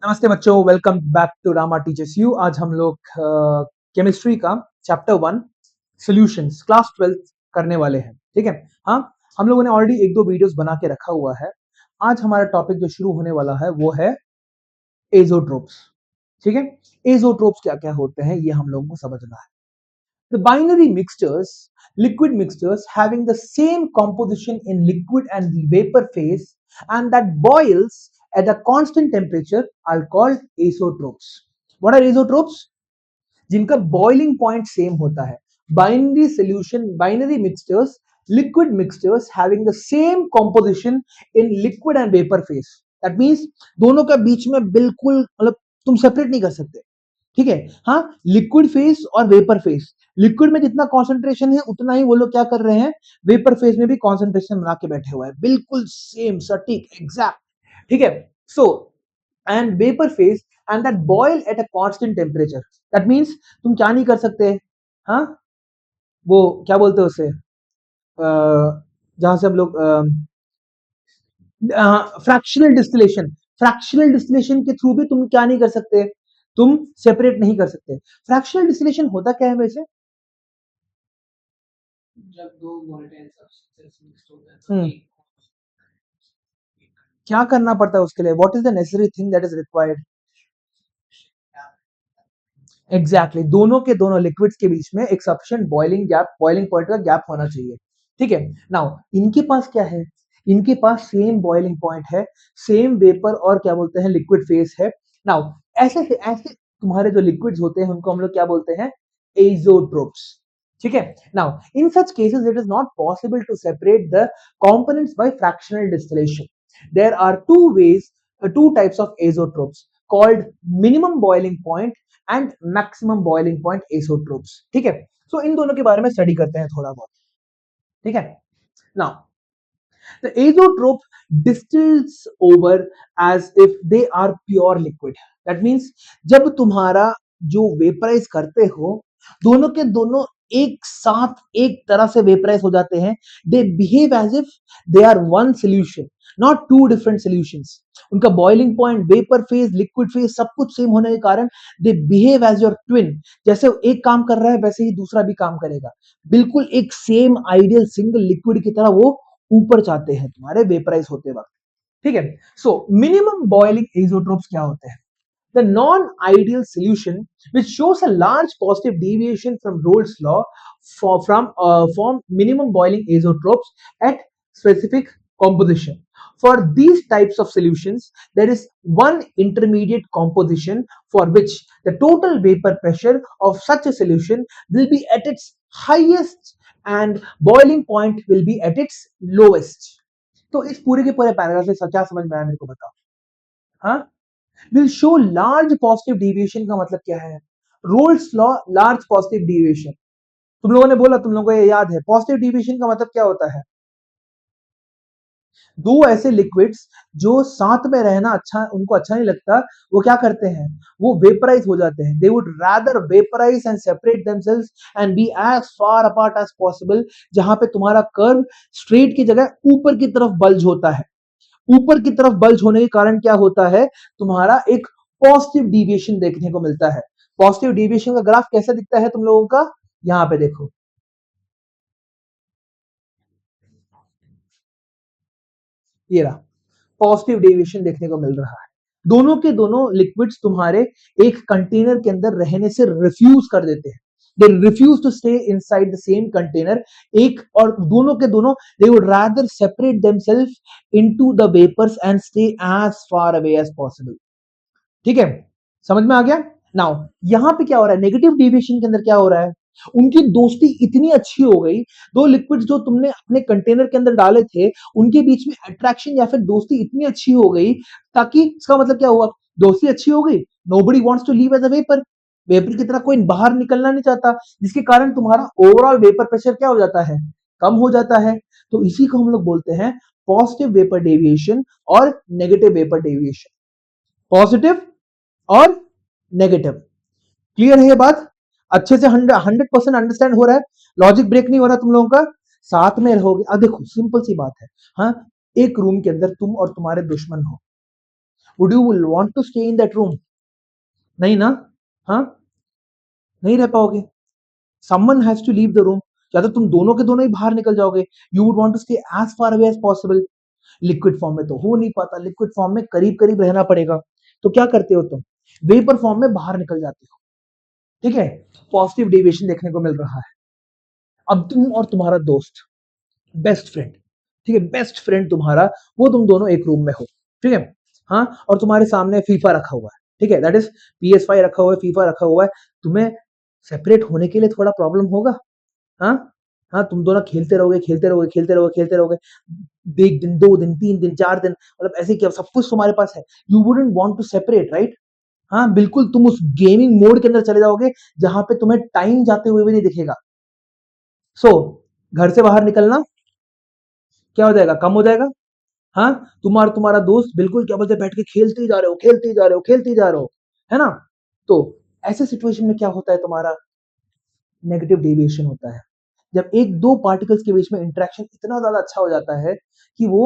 नमस्ते बच्चों, welcome back to Rama teachers you. आज हम लोग केमिस्ट्री का चैप्टर 1 सॉल्यूशंस क्लास 12 करने वाले हैं। ठीक है। हाँ, हम लोगों ने ऑलरेडी एक दो वीडियोस बना के रखा हुआ है। आज हमारा टॉपिक जो शुरू होने वाला है वो है एजोट्रोप्स। ठीक है। एजोट्रोप्स क्या क्या होते हैं ये हम लोगों को समझना है। The binary mixtures, liquid mixtures having the same composition in liquid and vapor phase and that boils at a constant temperature are called azeotropes. What are azeotropes? जिनका boiling point same होता है. Binary solution, binary mixtures, liquid mixtures having the same composition in liquid and vapor phase. That means दोनों का बीच में बिल्कुल मतलब तुम separate नहीं कर सकते। ठीक है। हाँ, लिक्विड फेस और वेपर फेस, लिक्विड में जितना कॉन्सेंट्रेशन है उतना ही वो लोग क्या कर रहे हैं, वेपर फेस में भी कॉन्सेंट्रेशन बना के बैठे हुए हैं, बिल्कुल सेम सटीक एग्जैक्ट। ठीक है। So and vapour phase and that boil at a constant temperature. That means तुम क्या नहीं कर सकते। हाँ, वो क्या बोलते हैं उसे, जहां से हम लोग फ्रैक्शनल डिस्टिलेशन, फ्रैक्शनल डिस्टिलेशन के थ्रू भी तुम क्या नहीं कर सकते, तुम सेपरेट नहीं कर सकते। फ्रैक्शनल डिस्टिलेशन होता क्या है वैसे? जब दो वोलेटाइल सब्सटेंसेस मिक्स हो जाए तो क्या करना पड़ता है उसके लिए? What is the necessary thing that is required? Exactly, दोनों के दोनों लिक्विड्स के बीच में एक sufficient boiling gap, boiling point का गैप होना चाहिए। ठीक है। नाउ इनके पास क्या है, इनके पास सेम बॉइलिंग पॉइंट है, सेम वेपर और क्या बोलते हैं लिक्विड फेस है। नाउ ऐसे ऐसे तुम्हारे जो लिक्विड्स होते हैं उनको हम लोग क्या बोलते हैं, एजोट्रोप्स। ठीक है। Now in such cases it is not possible to separate the components by fractional distillation. There are two types of azeotropes called minimum boiling point and maximum boiling point azeotropes. ठीक है। सो इन दोनों के बारे में study करते हैं थोड़ा बहुत। ठीक है। Now the azeotrope distils over as if they are pure liquid. That means जब तुम्हारा जो वेपराइज करते हो, दोनों के दोनों एक साथ एक तरह से वेपराइज हो जाते हैं। They behave as if they are one solution, not two different solutions. उनका boiling point, vapour phase, liquid phase सब कुछ सेम होने के कारण they behave as your twin. जैसे एक काम कर रहा है वैसे ही दूसरा भी काम करेगा, बिल्कुल एक सेम आइडियल सिंगल लिक्विड की तरह वो ऊपर जाते हैं तुम्हारे वेपराइज होते वक्त। ठीक है। सो मिनिमम बॉइलिंग एजोट्रोप्स क्या होते हैं? The non-ideal solution which shows a large positive deviation from Rolle's law form minimum boiling azeotropes at specific composition. For these types of solutions, there is one intermediate composition for which the total vapor pressure of such a solution will be at its highest and boiling point will be at its lowest. तो इस पूरे के पूरे paragraph से क्या समझ में आया मेरे को बताओ। हाँ, will show large positive deviation का मतलब क्या है? Roles law, large positive deviation. तुम लोगों ने बोला, तुम लोगों को ये याद है पॉजिटिव डिविएशन का मतलब क्या होता है? दो ऐसे लिक्विड्स जो साथ में रहना अच्छा, उनको अच्छा नहीं लगता, वो क्या करते हैं, वो वेपराइज हो जाते हैं। They would rather vaporise and separate themselves and be as far apart as possible. जहां पे तुम्हारा कर्व स्ट्रेट की जगह ऊपर की तरफ बल्ज होता है। ऊपर की तरफ बल्ज होने के कारण क्या होता है, तुम्हारा एक पॉजिटिव डिविएशन देखने को मिलता है। पॉजिटिव डिविएशन का ग्राफ कैसा दिखता है तुम लोगों का? यहां पे देखो, ये रहा पॉजिटिव डेविएशन देखने को मिल रहा है। दोनों के दोनों लिक्विड्स तुम्हारे एक कंटेनर के अंदर रहने से रिफ्यूज कर देते हैं। They refuse to stay inside the same container. एक और दोनों के दोनों they would rather separate themself into the vapours and stay as far away as possible. ठीक है, समझ में आ गया? नाउ यहां पे क्या हो रहा है, नेगेटिव डेविएशन के अंदर क्या हो रहा है, उनकी दोस्ती इतनी अच्छी हो गई, दो लिक्विड्स जो तुमने अपने कंटेनर के अंदर डाले थे उनके बीच में अट्रैक्शन या फिर दोस्ती इतनी अच्छी हो गई, ताकि इसका मतलब क्या हुआ, दोस्ती अच्छी हो गई, nobody wants to leave as a vapour. Vapour की तरह कोई बाहर निकलना नहीं चाहता, जिसके कारण तुम्हारा ओवरऑल वेपर प्रेशर क्या हो जाता है, कम हो जाता है। तो इसी को हम लोग बोलते हैं पॉजिटिव वेपर डेविएशन और नेगेटिव वेपर डेविएशन। पॉजिटिव और नेगेटिव। क्लियर है ये बात? अच्छे से 100% अंडरस्टैंड हो रहा है? लॉजिक ब्रेक नहीं हो रहा तुम लोगों का? साथ में रहोगे। अब देखो सिंपल सी बात है। हाँ, एक रूम के अंदर तुम और तुम्हारे दुश्मन हो, would you want to stay in that room? नहीं ना? हाँ, नहीं रह पाओगे। Someone has to leave the room. या तो तुम दोनों के दोनों ही बाहर निकल जाओगे। You would want to stay as far away as possible. Liquid form में तो हो नहीं पाता, लिक्विड फॉर्म में करीब करीब रहना पड़ेगा। तो क्या करते हो तुम? वेपर फॉर्म में बाहर निकल जाते हो। ठीक है, पॉजिटिव डेविएशन देखने को मिल रहा है। अब तुम और तुम्हारा दोस्त, बेस्ट फ्रेंड, ठीक है, बेस्ट फ्रेंड तुम्हारा, वो तुम दोनों एक रूम में हो। ठीक है, हाँ, और तुम्हारे सामने फीफा रखा हुआ है। ठीक है, दैट इज PS5 रखा हुआ है, फीफा रखा हुआ है। तुम्हें सेपरेट होने के लिए थोड़ा प्रॉब्लम होगा। हाँ, हाँ, तुम दोनों खेलते रहोगे, खेलते रहोगे, खेलते रहोगे, खेलते रहोगे। एक दिन, 2 दिन, 3 दिन, 4 दिन, मतलब ऐसे क्या सब कुछ तुम्हारे पास है। You wouldn't want to separate, right? हाँ, बिल्कुल, तुम उस गेमिंग मोड के अंदर चले जाओगे जहां पे तुम्हें टाइम जाते हुए भी नहीं दिखेगा। सो घर से बाहर निकलना क्या हो जाएगा? कम हो जाएगा। हाँ, तुम्हारा दोस्त बिल्कुल क्या बोलते हैं, बैठ के खेलते ही जा रहे हो, खेलते ही जा रहे हो, खेलते ही जा रहे हो, है ना? तो ऐसे सिचुएशन में क्या होता है, तुम्हारा नेगेटिव डेविएशन होता है। जब एक दो पार्टिकल्स के बीच में इंटरेक्शन इतना ज्यादा अच्छा हो जाता है कि वो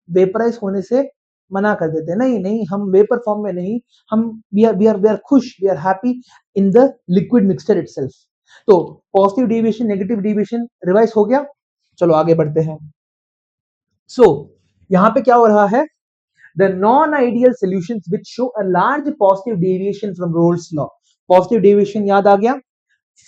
वेपराइज होने से मना कर देते हैं। नहीं नहीं, हम वेपर फॉर्म में नहीं, हम वी आर खुश, we are happy in the liquid mixture itself. तो positive deviation, negative deviation revise हो गया। चलो आगे बढ़ते हैं। सो यहां पे क्या हो रहा है? The non-ideal solutions which show a large positive deviation from Rolle's law. Positive deviation याद आ गया?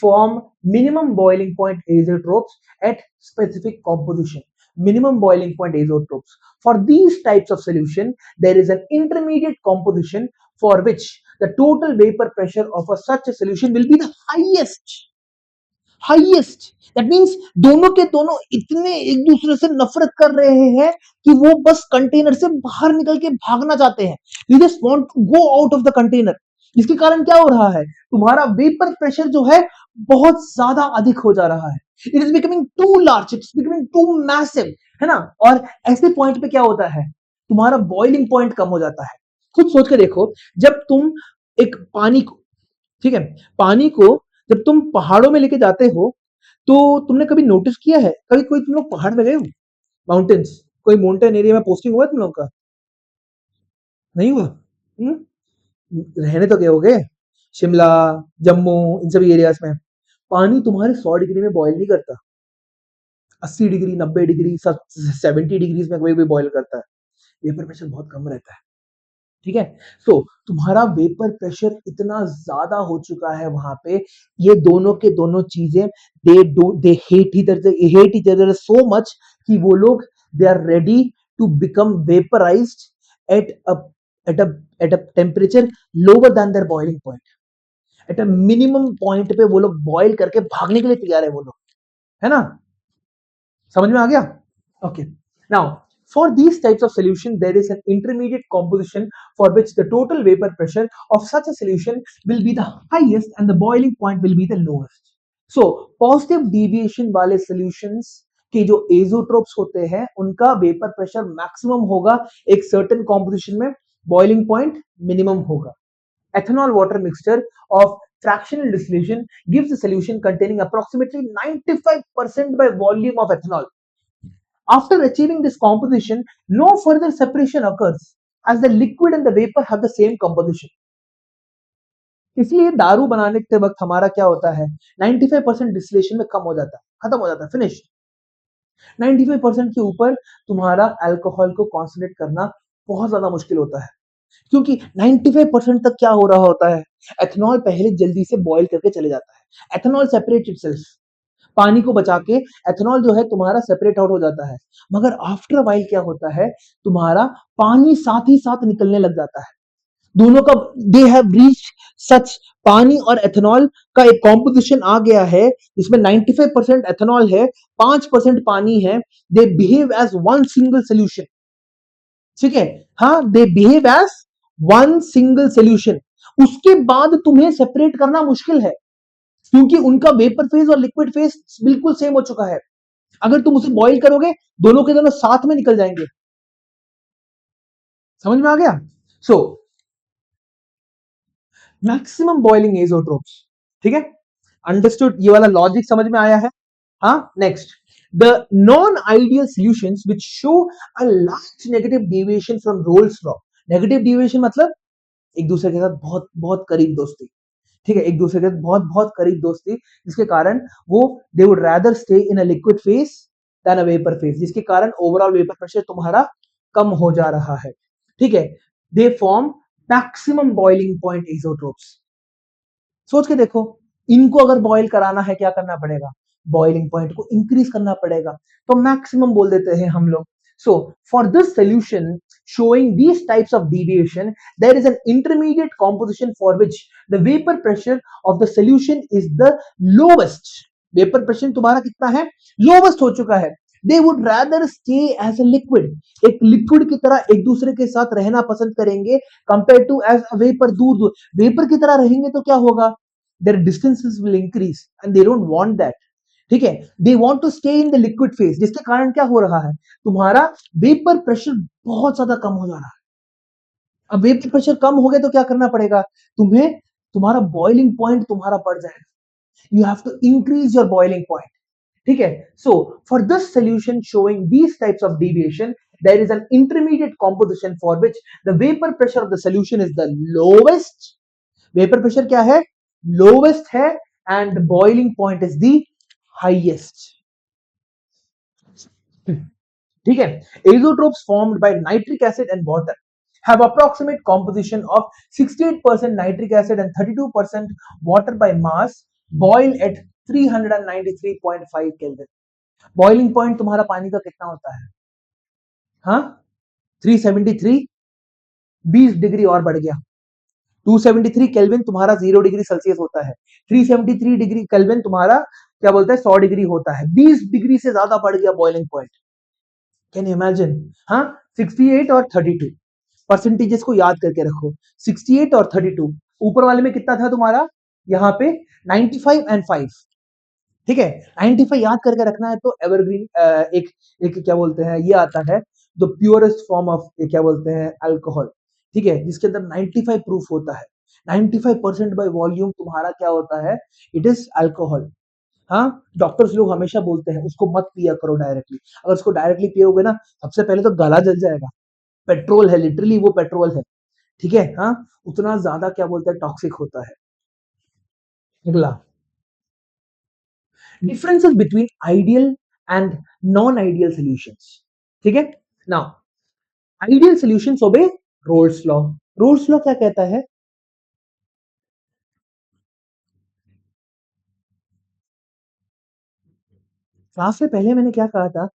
Form minimum boiling point azeotropes at specific composition. Minimum boiling point azeotropes. For these types of solution, there is an intermediate composition for which the total vapor pressure of such a solution will be the highest. Highest, that means दोनों के दोनों इतने एक दूसरे से नफरत कर रहे हैं कि वो बस कंटेनर से बाहर निकल के भागना चाहते हैं। You just want to go out of the container. इसके कारण क्या हो रहा है? तुम्हारा वेपर प्रेशर जो है बहुत ज्यादा अधिक हो जा रहा है। It is becoming too large, it's becoming too massive, है ना? और ऐसे पॉइंट पे क्या होता है? तुम्हारा बॉइलिंग पॉइंट कम हो जाता है। खुद सोच के देखो, जब तुम एक पानी को, ठीक है, पानी को जब तुम पहाड़ों में लेके जाते हो, तो तुमने कभी नोटिस किया है, कभी कोई तुम लोग पहाड़ में गए हो? माउंटेन्स, कोई माउंटेन एरिया में पोस्टिंग हुआ है तुम लोग का? नहीं हुआ? हम्म? रहने तो गए होगे, शिमला, जम्मू, इन सभी एरियाज में। पानी तुम्हारे 100 डिग्री में बॉयल नहीं करता, 80 डिग्री, 90 डिग्री, 70 डिग्रीज में कोई भी बॉयल करता है। वेपर प्रेशर बहुत कम रहता है। ठीक है, सो तुम्हारा वेपर प्रेशर इतना ज्यादा हो चुका है वहां पे, ये दोनों के दोनों चीजें they hate each other so much कि वो लोग they are ready to become vaporised at a at a at a temperature lower than their boiling point. At a minimum point पे वो लोग बॉयल करके भागने के लिए तैयार है वो लोग, है ना? समझ में आ गया? Okay, now for these types of solution there is an intermediate composition for which the total vapor pressure of such a solution will be the highest and the boiling point will be the lowest. So positive deviation वाले solutions के जो azeotropes होते हैं उनका vapour pressure maximum होगा एक certain composition में, boiling point minimum होगा। ethanol water mixture of fractional distillation gives a solution containing approximately 95% by volume of ethanol. After achieving this composition, no further separation occurs as the liquid and the vapor have the same composition. इसलिए दारू बनाने के वक्त हमारा क्या होता है? 95% distillation में कम हो जाता है, खत्म हो जाता है, फिनिश। 95% के ऊपर तुम्हारा अल्कोहल को कॉन्संट्रेट करना बहुत ज्यादा मुश्किल होता है, क्योंकि 95% तक क्या हो रहा होता है? एथेनॉल पहले जल्दी से बॉयल करके चले जाता है। एथेनॉल सेपरेट इटसेल्फ, पानी को बचा के एथेनॉल जो है तुम्हारा सेपरेट आउट हो जाता है। मगर आफ्टर वाइल क्या होता है? तुम्हारा पानी साथ ही साथ निकलने लग जाता है। दोनों का दे हैव रीच सच, पानी और एथेनॉल का एक कॉम्पोजिशन आ गया है जिसमें 95% एथेनॉल है, 5% पानी है। They behave as one single solution. ठीक है, हाँ, they behave as one single solution. उसके बाद तुम्हें सेपरेट करना मुश्किल है, क्योंकि उनका वेपर फेज और लिक्विड फेज बिल्कुल सेम हो चुका है। अगर तुम उसे बॉईल करोगे, दोनों के दोनों साथ में निकल जाएंगे। समझ में आ गया? सो मैक्सिमम बॉइलिंग एज़ोट्रोप्स, ठीक है, अंडरस्टूड? ये वाला लॉजिक समझ में आया है? हाँ, next, the non-ideal solutions which show a large negative deviation from Rolle's law. Negative deviation मतलब एक दूसरे के साथ बहुत बहुत करीब दोस्ती, ठीक है, एक दूसरे के साथ बहुत बहुत करीब दोस्ती, जिसके कारण वो they would rather stay in a liquid phase than a vapour phase, जिसके कारण ओवरऑल वेपर प्रेशर तुम्हारा कम हो जा रहा है, ठीक है। They form maximum boiling point azeotropes. सोच के देखो, इनको अगर बॉयल कराना है क्या करना पड़ेगा, बॉइलिंग पॉइंट को इंक्रीज करना पड़ेगा, तो मैक्सिमम बोल देते हैं हम लोग। सो for this solution showing these types of deviation, there is an intermediate composition for which the vapor pressure of the solution is the lowest. vapor pressure तुम्हारा कितना है, lowest हो चुका है। they would rather stay as a liquid, एक liquid की तरह एक दूसरे के साथ रहना पसंद करेंगे, compare to as a vapour, दूर दूर वेपर की तरह रहेंगे तो क्या होगा, their distances will increase and they don't want that, ठीक है। They want to stay in the liquid phase, जिसके कारण क्या हो रहा है, तुम्हारा वेपर प्रेशर बहुत ज्यादा कम हो जा रहा है। अब वेपर प्रेशर कम हो गया तो क्या करना पड़ेगा तुम्हें, तुम्हारा बॉइलिंग पॉइंट तुम्हारा बढ़ जाएगा, you have to increase your boiling point, ठीक है। So for this solution showing these types of deviation, there is an intermediate composition for which the vapor pressure of the solution is the lowest, vapour pressure क्या है, lowest है, and boiling point is the highest, ठीक है। Azeotropes formed by nitric acid and water have approximate composition of 68% nitric acid and 32% water by mass, boil at 393.5 Kelvin। Boiling point तुम्हारा पानी का कितना होता है, हाँ 373, 20 डिग्री और बढ़ गया, 273 केल्विन तुम्हारा 0 डिग्री सेल्सियस होता है, 373 डिग्री केल्विन तुम्हारा क्या बोलता है 100 डिग्री होता है, 20 डिग्री से ज्यादा बढ़ गया boiling point, can you imagine. हाँ 68 और 32 परसेंटेजेस को याद करके रखो, 68 और 32, ऊपर वाले में कितना था तुम्हारा, यहाँ पे 95 एंड 5, ठीक है। 95 याद करके रखना है तो एवरग्रीन एक एक क्या बोलते हैं ये आता है, द प्योरेस्ट फॉर्म ऑफ क्या बोलते हैं अल्कोहल, ठीक है, जिसके अंदर 95 प्रूफ होता है, 95% बाय वॉल्यूम तुम्हारा क्या होता है, इट इज अल्कोहल। हाँ डॉक्टर्स लोग हमेशा बोलते हैं उसको मत पिया करो डायरेक्टली, अगर उसको डायरेक्टली पियोगे ना सबसे पहले तो गला जल जाएगा, पेट्रोल है लिटरली, वो पेट्रोल है, ठीक है। हाँ उतना ज्यादा क्या बोलते हैं टॉक्सिक होता है। अगला, differences between ideal and non-ideal solutions, ठीक है। now ideal solutions obey Rolle's law। Rolle's law क्या कहता है, क्लास से पहले मैंने क्या कहा था,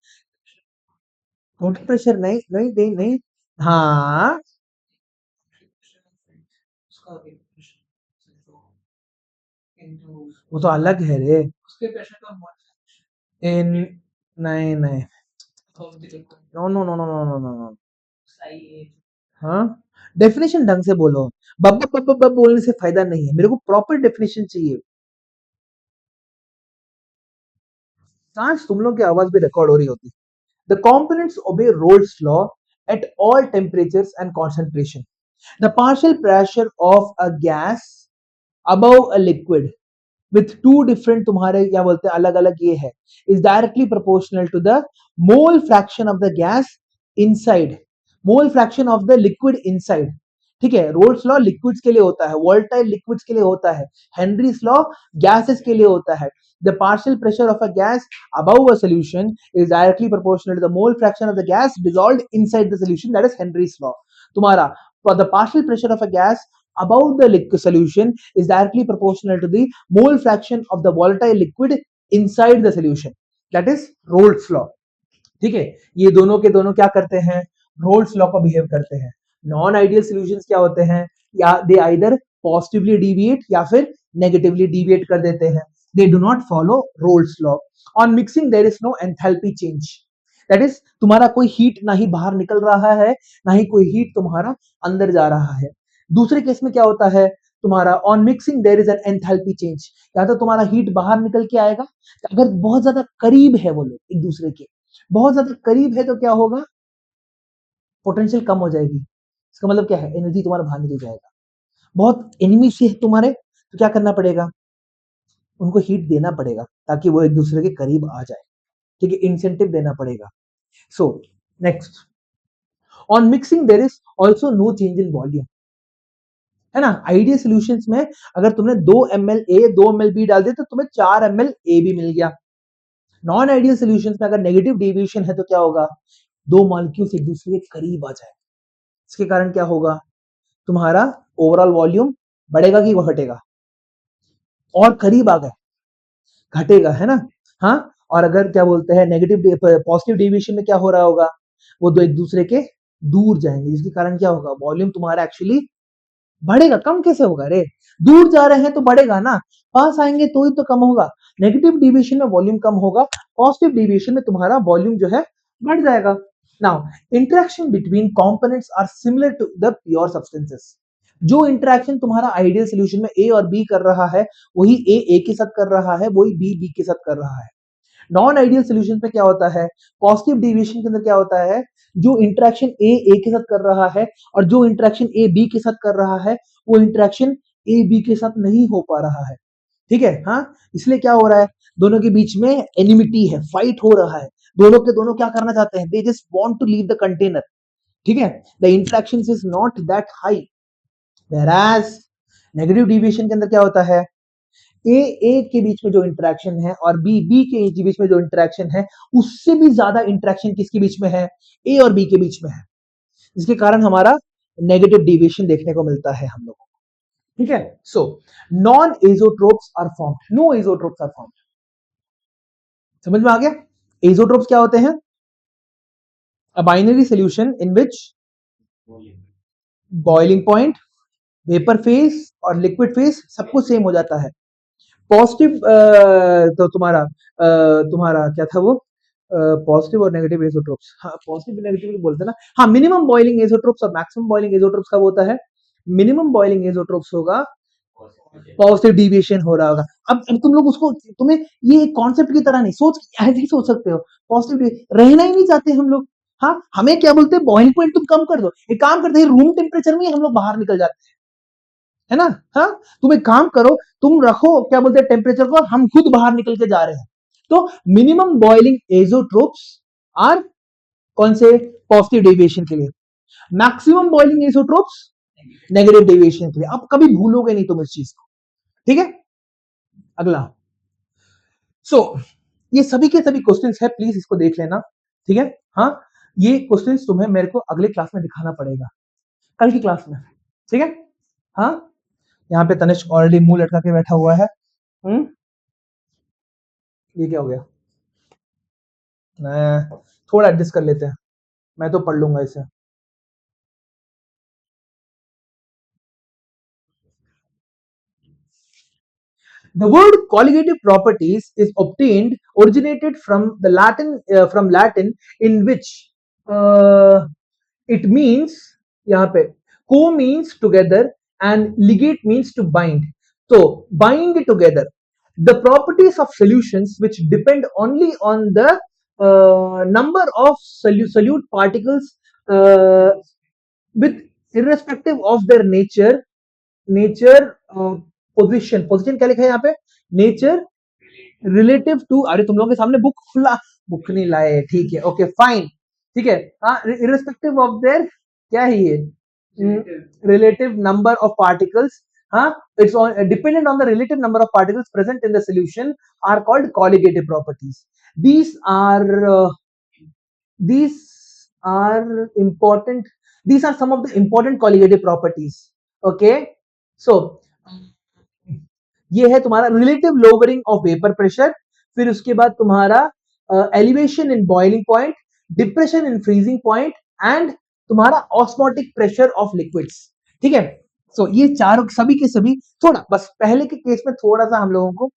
टोटल प्रेशर नहीं नहीं नहीं नहीं, हाँ उसका वेपर प्रेशर into वो तो अलग है रे, उसके प्रेशर का इन नहीं नहीं, of the liquid no no no no no no no no, psi हाँ डेफिनेशन ढंग से बोलो, बब बब बब बब बोलने से फायदा नहीं है, मेरे को प्रॉपर डेफिनेशन चाहिए। काश तुम लोग की आवाज भी रिकॉर्ड हो रही होती। The components obey Rolle's law at all temperatures and concentration. The partial pressure of a gas above a liquid with two different तुम्हारे क्या बोलते हैं अलग अलग ये है is directly proportional to the mole fraction of the gas inside, mole fraction of the liquid inside, ठीक है। रोल्स लॉ लिक्विड्स के लिए होता है, वोल्टाइल लिक्विड्स के लिए होता है, हेनरीज लॉ गैसेस के लिए होता है। The partial pressure of a gas above a solution is directly proportional to the mole fraction of the gas dissolved inside the solution, that is Henry's law। तुम्हारा for the partial pressure of a gas above the liquid solution is directly proportional to the mole fraction of the volatile liquid inside the solution, that is Rolle's law, ठीक है। ये दोनों के दोनों क्या करते हैं, रोल्स लॉ को बिहेव करते हैं। नॉन आइडियल सॉल्यूशंस क्या होते हैं, या दे आइदर पॉजिटिवली डिविएट या फिर नेगेटिवली डिविएट कर देते हैं, they do not follow Raoult's law. On mixing there is no enthalpy change, that is तुम्हारा कोई हीट ना ही बाहर निकल रहा है ना ही कोई हीट तुम्हारा अंदर जा रहा है। दूसरे केस में क्या होता है तुम्हारा, on mixing there is an enthalpy change, या तो तुम्हारा हीट बाहर निकल के आएगा, अगर बहुत ज्यादा करीब है वो लोग एक दूसरे के, बहुत ज्यादा करीब है तो क्या होगा, पोटेंशियल कम हो जाएगी, इसका मतलब क्या है एनर्जी तुम्हारा बाहर निकल जाएगा। बहुत एनिमी से है तुम्हारे तो क्या करना पड़ेगा, उनको हीट देना पड़ेगा ताकि वो एक दूसरे के करीब आ जाए, ठीक है, इंसेंटिव देना पड़ेगा। So next, on mixing there is also no change in volume, है ना। आइडियल सॉल्यूशंस में अगर तुमने 2 ml A 2 ml B डाल दिया तो तुम्हें 4 ml A भी मिल गया। नॉन आइडियल सॉल्यूशंस में अगर नेगेटिव डेविएशन है तो क्या होगा, दो मॉलिक्यूल्स एक दूसरे के करीब आ जाए, इसके कारण क्या होगा, तुम्हारा ओवरऑल वॉल्यूम बढ़ेगा कि घटेगा, और करीब आ गए घटेगा, है ना। हाँ, और अगर क्या बोलते हैं नेगेटिव पॉजिटिव डेविएशन में क्या हो रहा होगा, वो दो एक दूसरे के दूर जाएंगे, जिसके कारण क्या होगा, वॉल्यूम तुम्हारा एक्चुअली बढ़ेगा। कम कैसे होगा रे, दूर जा रहे हैं तो बढ़ेगा ना, पास आएंगे तो ही तो कम होगा। नेगेटिव डेविएशन में वॉल्यूम कम होगा, पॉजिटिव डेविएशन में तुम्हारा वॉल्यूम जो है बढ़ जाएगा। Now interaction between components are similar to the pure substances. जो इंटरेक्शन तुम्हारा आइडियल सॉल्यूशन में ए और बी कर रहा है, वही ए के साथ कर रहा है, वही बी के साथ कर रहा है। नॉन आइडियल सॉल्यूशन पे क्या होता है, पॉजिटिव डेविएशन के अंदर क्या होता है, जो इंटरेक्शन ए के साथ कर रहा है और जो इंटरेक्शन ए बी के साथ कर रहा है, वो इंटरेक्शन ए बी के साथ नहीं हो पा रहा है, ठीक है। हाँ, इसलिए क्या हो रहा है, दोनों के बीच में एनिमिटी है, फाइट हो रहा है, दोनों के दोनों क्या करना चाहते हैं, they just want to leave the container, ठीक है। The interactions is not that high, whereas negative deviation के अंदर क्या होता है, ए के बीच में जो इंटरेक्शन है और बी के बीच में जो इंटरेक्शन है, उससे भी ज्यादा इंटरेक्शन किसके बीच में है, ए और बी के बीच में है, जिसके कारण हमारा नेगेटिव डेविएशन देखने को मिलता है हम लोगों को, ठीक है। So non azeotropes are formed, no azeotropes are formed, समझ में आ गया। एजोट्रोप्स क्या होते हैं, a binary solution in which boiling point, vapour phase और लिक्विड फेज सब कुछ सेम हो जाता है। पॉजिटिव तो तुम्हारा क्या था वो, पॉजिटिव और नेगेटिव एजोट्रोप्स, हाँ पॉजिटिव नेगेटिव बोलते हैं ना। हाँ, मिनिमम बॉइलिंग एजोट्रोप्स और मैक्सिमम बॉइलिंग एजोट्रोप्स कब होता है, मिनिमम बॉइलिंग एजोट्रोप्स होगा, पॉजिटिव डिविएशन हो रहा होगा। अब तुम लोग उसको, तुम्हें ये कॉन्सेप्ट की तरह नहीं सोच, ऐसे ही सोच सकते हो, पॉजिटिव रहना ही नहीं चाहते हम लोग। हाँ, हमें क्या बोलते हैं, बॉइलिंग पॉइंट तुम कम कर दो, एक काम करते हैं रूम टेम्परेचर में हम लोग बाहर निकल जाते हैं, है ना। हाँ, तुम एक काम करो, तुम रखो क्या बोलते हैं टेम्परेचर को, हम खुद बाहर निकल के जा रहे हैं। तो मिनिमम बॉइलिंग एजोट्रोप्स आर कौन से, पॉजिटिव डेविएशन के लिए, मैक्सिमम बॉइलिंग एजोट्रोप्स नेगेटिव डेविएशन के लिए। अब कभी भूलोगे नहीं तुम इस चीज को, ठीक है। अगला, सो ये सभी के सभी क्वेश्चंस है, प्लीज इसको देख लेना, ठीक है। हाँ, ये क्वेश्चंस तुम्हें मेरे को अगले क्लास में दिखाना पड़ेगा, कल की क्लास में, ठीक है। हाँ, यहाँ पे तनिष्क ऑलरेडी मुंह लटका के बैठा हुआ है। ये क्या हो गया, थोड़ा एडजस्ट कर लेते हैं, मैं तो पढ़ लूंगा इसे। The word colligative properties is obtained, originated from Latin, in which uh, it means, यहाँ पे co means together and ligate means to bind. So bind together. The properties of solutions which depend only on the number of solute particles uh, with irrespective of their nature position क्या लिखा है यहाँ पे, nature relative to, अरे तुम लोगों के सामने बुक नहीं लाए, ठीक है, ओके फाइन, ठीक है। हाँ, इरेस्पेक्टिव ऑफ देयर क्या है ये, रिलेटिव नंबर ऑफ पार्टिकल्स, हाँ, it's dependent on the relative number of particles present in the solution are called colligative properties. these are these important, these are some of the important colligative properties, okay। so ये है तुम्हारा relative lowering of vapour pressure, फिर उसके बाद तुम्हारा elevation in boiling point, depression in freezing point and तुम्हारा osmotic pressure of liquids, ठीक है। सो ये चारों सभी के सभी, थोड़ा बस पहले के केस में थोड़ा सा हम लोगों को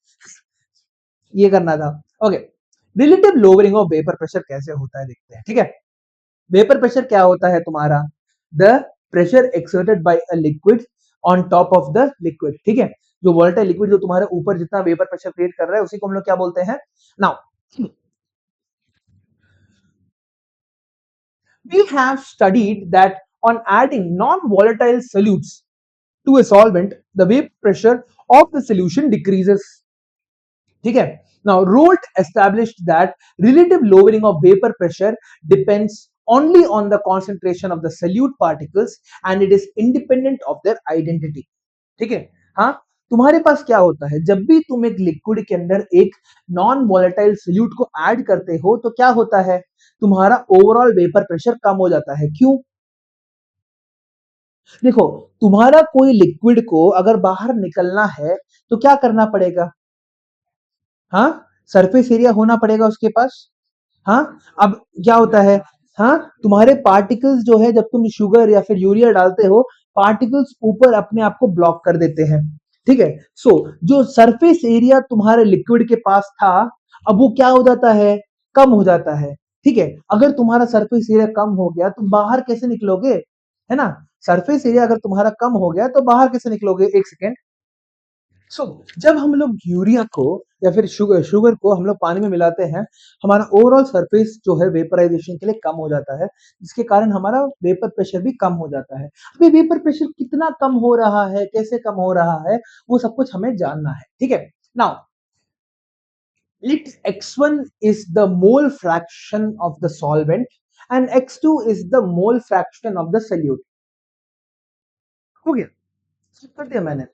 ये करना था, okay. Relative lowering of vapour pressure कैसे होता है देखते हैं, ठीक है। वेपर प्रेशर क्या होता है तुम्हारा, the pressure exerted by a liquid on top of the liquid, ठीक है। जो वोलेटाइल लिक्विड जो तुम्हारे ऊपर जितना वेपर प्रेशर क्रिएट कर रहा है उसी को हम लोग क्या बोलते हैं। Now we have studied that on adding non volatile solutes to a solvent the vapor pressure of the solution decreases, ठीक है। Now Rolt established that relative lowering of vapor pressure depends only on the concentration of the solute particles and it is independent of their identity. ठीक है? हाँ, तुम्हारे पास क्या होता है, जब भी तुम एक लिक्विड के अंदर एक नॉन वॉलेटाइल सोल्यूट को ऐड करते हो तो क्या होता है, तुम्हारा ओवरऑल वेपर प्रेशर कम हो जाता है। क्यों? देखो, तुम्हारा कोई लिक्विड को अगर बाहर निकलना है तो क्या करना पड़ेगा? हाँ, सरफेस एरिया होना पड़ेगा उसके पास। हाँ, अब क्या होता है, हाँ, तुम्हारे पार्टिकल्स जो है, जब तुम शुगर या फिर यूरिया डालते हो, पार्टिकल्स ऊपर अपने आप को ब्लॉक कर देते हैं। ठीक है? सो जो सरफेस एरिया तुम्हारे लिक्विड के पास था, अब वो क्या हो जाता है, कम हो जाता है। ठीक है? अगर तुम्हारा सरफेस एरिया कम हो गया तो बाहर कैसे निकलोगे, है ना? सरफेस एरिया अगर तुम्हारा कम हो गया तो बाहर कैसे निकलोगे? एक सेकेंड। सो जब हम लोग यूरिया को या फिर शुगर को हम लोग पानी में मिलाते हैं, हमारा ओवरऑल सरफेस जो है वेपराइजेशन के लिए कम हो जाता है, जिसके कारण हमारा वेपर प्रेशर भी कम हो जाता है। अब ये वेपर प्रेशर कितना कम हो रहा है, कैसे कम हो रहा है, वो सब कुछ हमें जानना है। ठीक है? Now let x1 is the mole fraction of the solvent and x2 is the mole fraction of the solute. हो गया, सब कर दिया मैंने।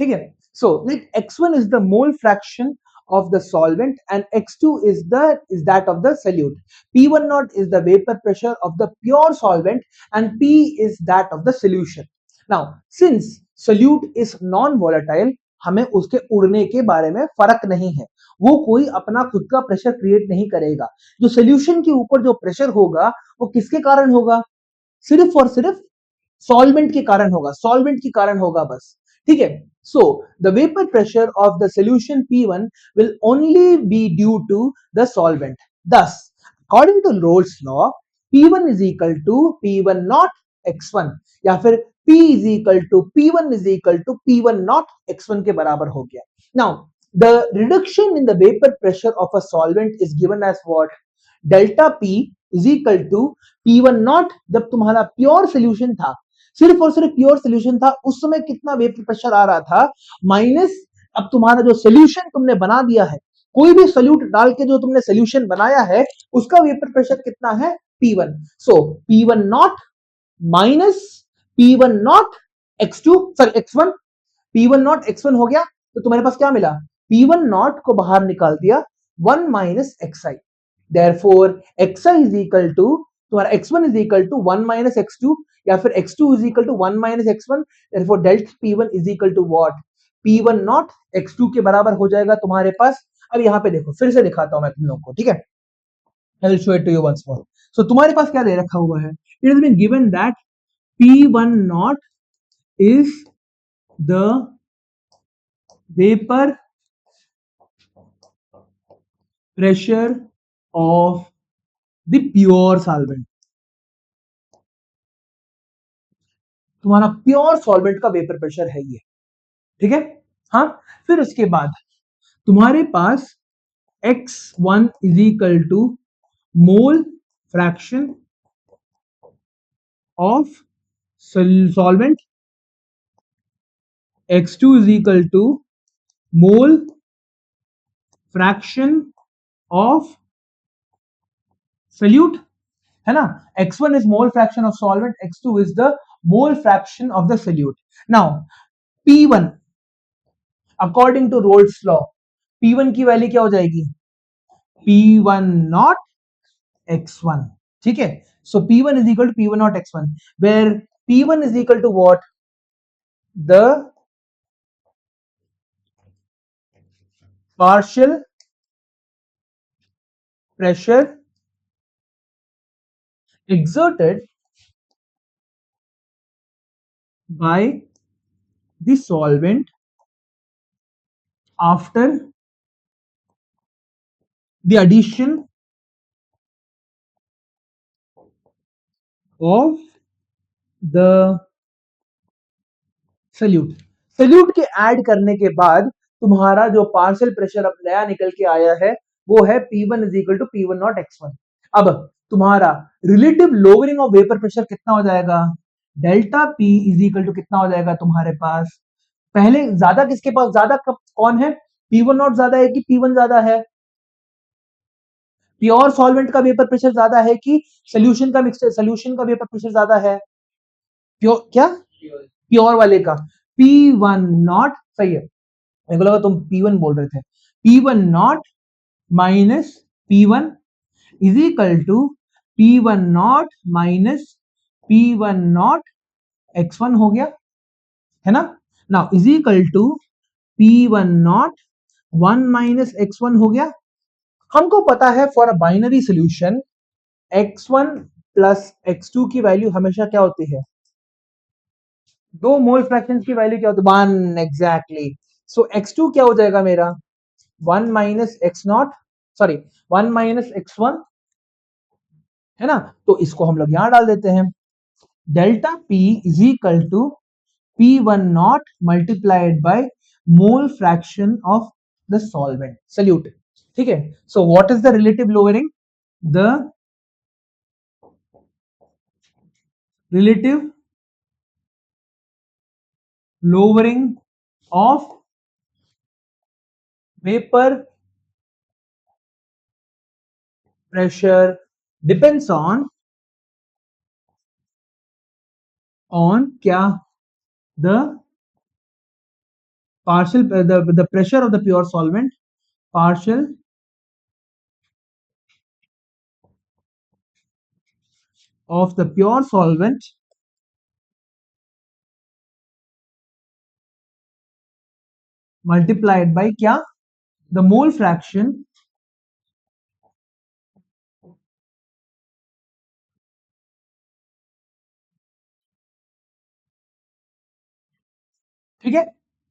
ठीक है? So let x1 is the mole fraction of the solvent and x2 is that of the solute. P1 naught is the vapor pressure of the pure solvent and P is that of the solution. Now since solute is non volatile, हमें उसके उड़ने के बारे में फर्क नहीं है, वो कोई अपना खुद का प्रेशर क्रिएट नहीं करेगा। जो सोल्यूशन के ऊपर जो प्रेशर होगा वो किसके कारण होगा, सिर्फ और सिर्फ सॉल्वेंट के कारण होगा, सॉल्वेंट के कारण होगा बस। ठीक है? So the vapor pressure of the solution P1 will only be due to the solvent. Thus, according to Rolle's law, P1 is equal to P1 naught x1 या फिर P is equal to P1 is equal to P1 naught x1 के बराबर हो गया। Now, the reduction in the vapor pressure of a solvent is given as what? Delta P is equal to P1 naught, जब तुम्हारा pure solution था, सिर्फ और सिर्फ प्योर सोल्यूशन था, उस समय कितना वेपर प्रेशर आ रहा था, माइनस अब तुम्हारा जो सोल्यूशन तुमने बना दिया है, कोई भी सोल्यूट डाल के जो तुमने सोल्यूशन बनाया है, उसका वेपर प्रेशर कितना है, P1। So P1 not minus P1 naught x2 sorry x1, P1 naught x1 हो गया, तो तुम्हारे पास क्या मिला, P1 नॉट को बाहर निकाल दिया, 1 minus xi, therefore xi is equal to, तुम्हारा x1 is equal to 1 minus x2 या फिर x2 is equal to 1 minus x1, therefore delta P1 is equal to what, P1 naught x2 के बराबर हो जाएगा तुम्हारे पास। अब यहां पे देखो, फिर से दिखाता हूं मैं तुम लोग को। ठीक है? I will show it to you once more. So तुम्हारे पास क्या दे रखा हुआ है, it has been given that P1 naught is the vapour pressure of the pure solvent। तुम्हारा प्योर सॉल्वेंट का वेपर प्रेशर है ये। ठीक है? हाँ, फिर उसके बाद तुम्हारे पास x1 is equal to mole fraction of solvent, x2 is equal to mole fraction of solute, है ना? x1 is mole fraction of solvent, x2 is the mole fraction of the solute. Now P1 according to Rolle's law, P1 की value क्या हो जाएगी, P1 not x1। ठीक है? So P1 is equal to P1 not x1, where P1 is equal to what, the partial pressure exerted by the solvent after the addition of the solute। Solute के add करने के बाद तुम्हारा जो partial pressure अब नया निकल के आया है वो है P1 is equal to P1 naught x1। अब तुम्हारा relative lowering of vapour pressure कितना हो जाएगा, delta P is equal to कितना हो जाएगा तुम्हारे पास, पहले ज्यादा किसके पास, ज्यादा कौन है, P1 नॉट ज्यादा है कि P1 ज्यादा है, प्योर सॉल्वेंट का वेपर प्रेशर ज्यादा है कि सोल्यूशन का मिक्सचर सोल्यूशन का वेपर प्रेशर ज्यादा है? प्योर क्या? प्योर वाले का P1 नॉट, सही है, मेरे को लगा तुम P1 बोल रहे थे। P1 not minus P1 is equal to P1 not minus P1 naught X1 हो गया, है ना? Now is equal to P1 naught 1 minus X1 हो गया। हमको पता है for a binary solution X1 plus X2 की वैल्यू हमेशा क्या होती है? दो मोल फ्रैक्शन की वैल्यू क्या होती है? 1, एग्जैक्टली। सो X2 क्या हो जाएगा मेरा? 1 minus x not, sorry 1 minus X1, है ना? तो इसको हम लोग यहां डाल देते हैं, delta P is equal to P1 naught multiplied by mole fraction of the solvent solute. ठीक है, so what is the relative lowering? The relative lowering of vapor pressure depends on क्या? The partial the pressure of the pure solvent, partial of the pure solvent multiplied by क्या? The mole fraction ठीक है,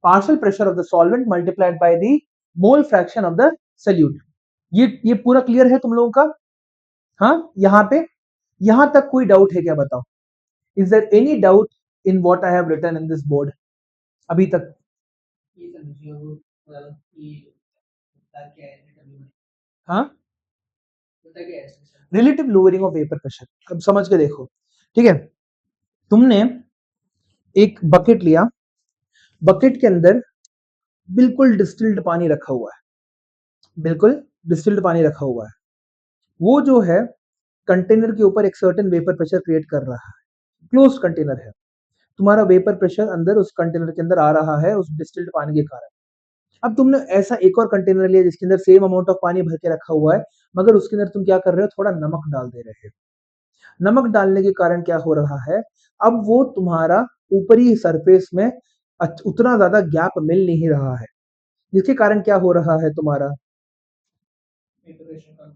partial pressure of the solvent multiplied by the mole fraction of the solute। ये पूरा clear है तुम लोगों का? हाँ, यहां तक कोई डाउट है क्या? बताओ, is there any doubt in what I have written in this board अभी तक? हाँ, relative lowering of vapour pressure, अब समझ के देखो। ठीक है, तुमने एक बकेट लिया, बकेट के अंदर बिल्कुल डिस्टिल्ड पानी रखा हुआ है, बिल्कुल डिस्टिल्ड पानी रखा हुआ है। वो जो है कंटेनर के ऊपर एक सर्टेन वेपर प्रेशर क्रिएट कर रहा है, क्लोज कंटेनर है, तुम्हारा वेपर प्रेशर अंदर उस कंटेनर के अंदर आ रहा है उस डिस्टिल्ड पानी के कारण। अब तुमने ऐसा एक और कंटेनर लिया जिसके अंदर सेम अमाउंट ऑफ पानी भर के रखा हुआ है, मगर उसके अंदर तुम क्या कर रहे हो? थोड़ा नमक डाल दे रहे हो। नमक डालने के कारण क्या हो रहा है? अब वो तुम्हारा ऊपरी सरफेस में उतना ज्यादा गैप मिल नहीं रहा है, जिसके कारण क्या हो रहा है? तुम्हारा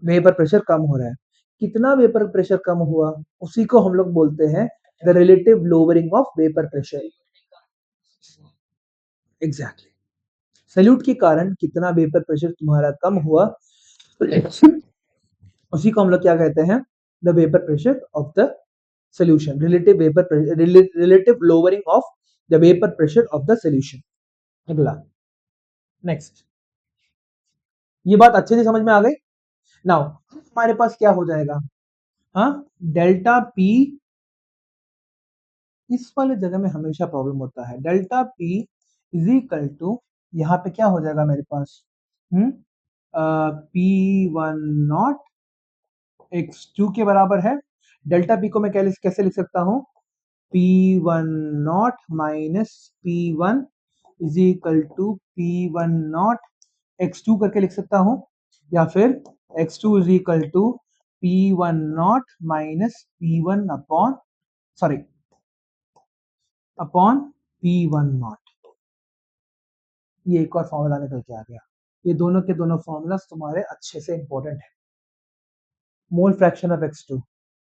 वेपर प्रेशर कम हो रहा है। कितना वेपर प्रेशर कम हुआ? उसी को हम लोग बोलते हैं the relative lowering of vapour pressure. Exactly, solute के कारण कितना वेपर प्रेशर तुम्हारा कम हुआ, उसी को हम लोग क्या कहते हैं? The vapour pressure of the solution, relative vapour relative lowering of the vapour pressure of the solution. अगला, नेक्स्ट, ये बात अच्छे से समझ में आ गई? नाउ हमारे पास क्या हो जाएगा? हाँ, डेल्टा पी, इस वाले जगह में हमेशा प्रॉब्लम होता है। Delta P is equal to, यहाँ पे क्या हो जाएगा मेरे पास? P1 नॉट X2 के बराबर है। डेल्टा पी को मैं कैसे लिख सकता हूँ? P1 not minus P1 is equal to P1 naught X2 करके लिख सकता हूँ, या फिर X2 is equal to P1 not minus P1 upon P1 naught. ये एक और फॉर्मूला निकल के आ गया। ये दोनों के दोनों फॉर्मूलास तुम्हारे अच्छे से इंपॉर्टेंट है। मोल फ्रैक्शन ऑफ X2,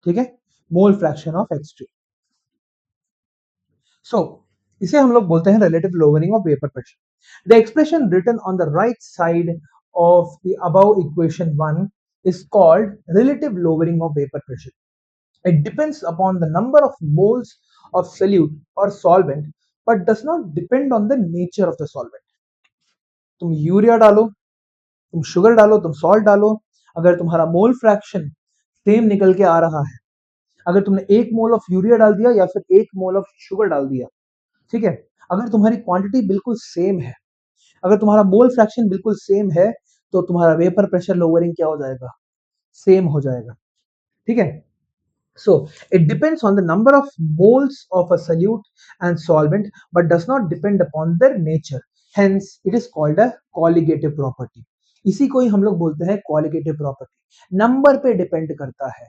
ठीक है, मोल फ्रैक्शन ऑफ X2। सो इसे हम लोग बोलते हैं relative lowering of vapour pressure. The expression written on the right side of the above equation 1 is called relative lowering of vapor pressure. It depends upon the number of moles of solute or solvent, but does not depend on the nature of the solvent. तुम urea डालो, तुम sugar डालो, तुम salt डालो, अगर तुम्हारा mole fraction same निकल के आ रहा है, अगर तुमने 1 मोल ऑफ यूरिया डाल दिया या फिर 1 मोल ऑफ शुगर डाल दिया, ठीक है, अगर तुम्हारी क्वांटिटी बिल्कुल सेम है, अगर तुम्हारा मोल फ्रैक्शन बिल्कुल सेम है, तो तुम्हारा वेपर प्रेशर लोअरिंग क्या हो जाएगा? सेम हो जाएगा, ठीक है। So it depends on the number of moles of a solute and solvent, but does not depend upon their nature. Hence, it is called a colligative property. इसी को ही हम लोग बोलते हैं colligative property. नंबर पे डिपेंड करता है,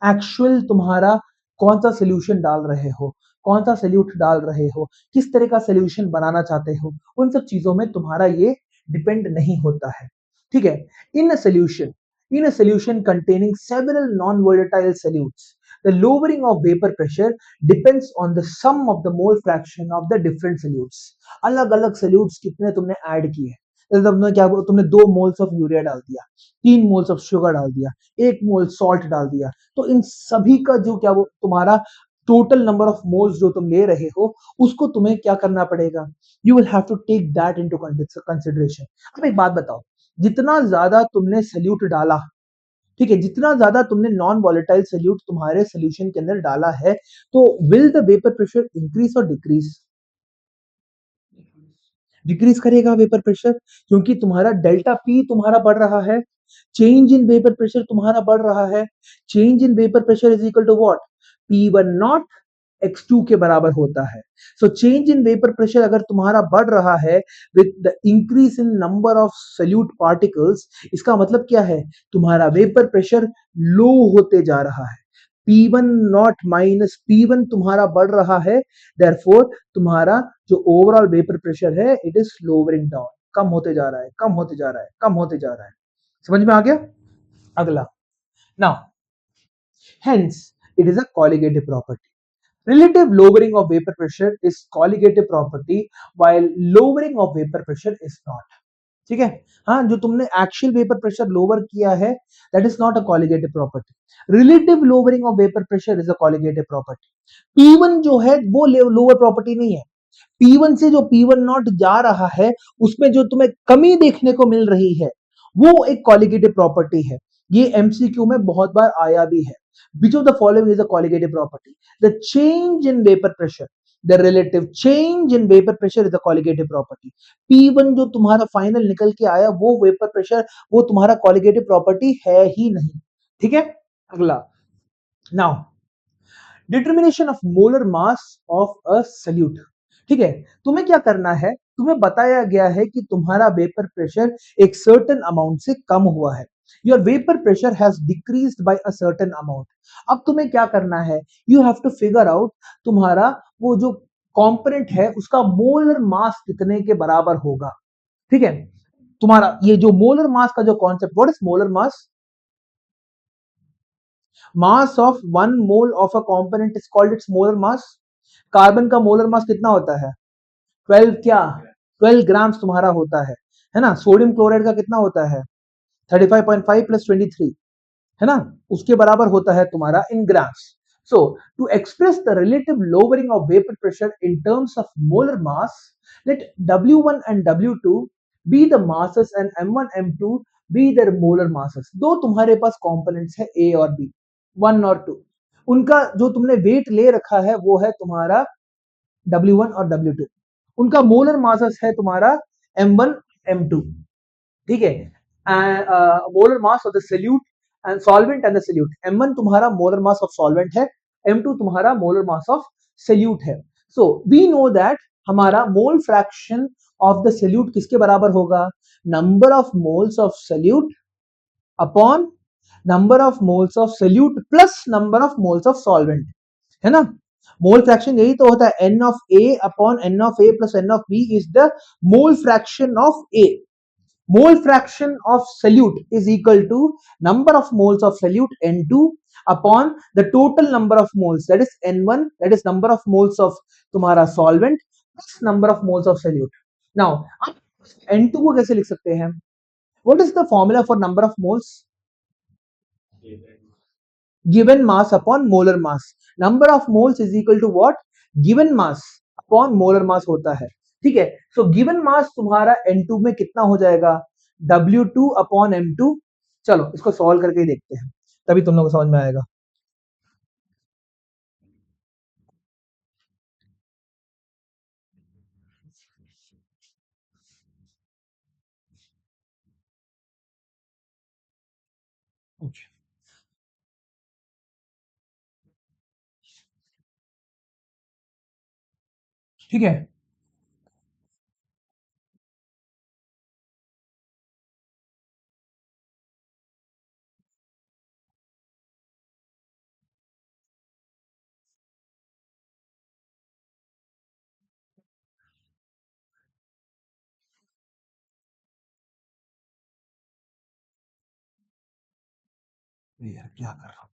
actual तुम्हारा कौन सा सोल्यूशन डाल रहे हो, कौन सा सोल्यूट डाल रहे हो, किस तरह का सोल्यूशन बनाना चाहते हो, उन सब चीजों में तुम्हारा ये डिपेंड नहीं होता है, ठीक है। In a solution in a solution containing several non-volatile solutes, the lowering of vapor pressure depends on the sum of the mole fraction of the different solutes. अलग अलग solutes कितने तुमने ऐड किए, जैसे तुमने क्या, तुमने 2 मोल्स ऑफ यूरिया डाल दिया, 3 मोल्स ऑफ शुगर डाल दिया, 1 मोल सॉल्ट डाल दिया, तो इन सभी का जो क्या वो तुम्हारा टोटल नंबर ऑफ मोल्स जो तुम ले रहे हो उसको तुम्हें क्या करना पड़ेगा, you will have to take that into consideration. अब एक बात बताओ, जितना ज्यादा तुमने सल्यूट डाला, ठीक है, जितना ज्यादा तुमने नॉन वॉलेटाइल सल्यूट तुम्हारे सोल्यूशन के अंदर डाला है, तो will the vapour pressure increase और डिक्रीज? डिक्रीज करेगा वेपर प्रेशर, क्योंकि तुम्हारा डेल्टा पी तुम्हारा बढ़ रहा है, चेंज इन वेपर प्रेशर तुम्हारा बढ़ रहा है। Change in vapour pressure is equal to what, P1 naught x2 के बराबर होता है। So change in vapour pressure अगर तुम्हारा बढ़ रहा है with the increase in number of solute particles, इसका मतलब क्या है, तुम्हारा वेपर प्रेशर लो होते जा रहा है। P1 नॉट माइनस P1 तुम्हारा बढ़ रहा है, देयरफॉर तुम्हारा जो ओवरऑल वेपर प्रेशर है इट इज लोअरिंग डाउन, कम होते जा रहा है, कम होते जा रहा है, कम होते जा रहा है। समझ में आ गया? अगला, now hence it is a colligative property. Relative lowering of vapor pressure is colligative property while lowering of vapor pressure is not. ठीक है, हाँ, जो तुमने एक्चुअल वेपर प्रेशर लोअर किया है that is not a colligative property. Relative lowering of vapour pressure is a colligative property. P1 जो है वो लोअर प्रॉपर्टी नहीं है, P1 से जो P1 नॉट जा रहा है उसमें जो तुम्हें कमी देखने को मिल रही है वो एक कॉलिगेटिव प्रॉपर्टी है। ये एमसीक्यू में बहुत बार आया भी है। Which of the following is a colligative property, the change in vapour pressure, the relative change in vapour pressure is a colligative property. P1 जो तुम्हारा फाइनल निकल के आया वो वेपर प्रेशर वो तुम्हारा कॉलिगेटिव प्रॉपर्टी है ही नहीं, ठीक है। अगला, now determination of molar mass of a solute, ठीक है। तुम्हें क्या करना है, तुम्हें बताया गया है कि तुम्हारा वेपर प्रेशर एक सर्टेन अमाउंट से कम हुआ है, your vapour pressure has decreased by a certain amount. अब तुम्हें क्या करना है, you have to figure out तुम्हारा वो जो कंपोनेंट है उसका मोलर मास कितने के बराबर होगा, ठीक है। तुम्हारा ये जो मोलर मास का जो concept, what is molar mass, mass of 1 mole of a component is called its molar mass. Carbon का मोलर मास कितना होता है, 12 क्या, 12 ग्राम्स तुम्हारा होता है ना। सोडियम क्लोराइड का कितना होता है, 35.5 प्लस 23, है ना, उसके बराबर होता है तुम्हारा in grams. So to express the relative lowering of vapour pressure in terms of molar mass, let W1 and W2 be the masses and M1 M2 be their molar masses. दो तुम्हारे पास कंपोनेंट्स है A और B, 1 और 2, उनका जो तुमने wait ले रखा है वो है तुम्हारा W1 और W2, उनका मोलर मासेस है तुम्हारा M1 M2, ठीक है। Molar mass of the solute and solvent and the solute, M1 तुम्हारा मोलर मास ऑफ सॉल्वेंट है, M2 तुम्हारा मोलर मास ऑफ सल्यूट है। सो वी नो दैट हमारा मोल फ्रैक्शन ऑफ द सल्यूट किसके बराबर होगा, number of moles of solute upon number of moles of solute plus number of moles of solvent, है ना। Mole fraction यही तो होता है, n of a upon n of a plus n of b is the mole fraction of a। mole fraction of solute is equal to number of moles of solute N2 upon the total number of moles, that is N1, that is number of moles of तुम्हारा solvent plus number of moles of solute। now आप N2 को कैसे लिख सकते हैं, what is the formula for number of moles, given mass upon molar mass, number of moles is equal to what, given mass upon molar mass होता है, ठीक है। सो गिवन मास तुम्हारा N2 में कितना हो जाएगा, W2 अपॉन M2। चलो इसको सॉल्व करके ही देखते हैं, तभी तुम लोग को समझ में आएगा। ओके, ठीक है। यार क्या कर रहा हूँ?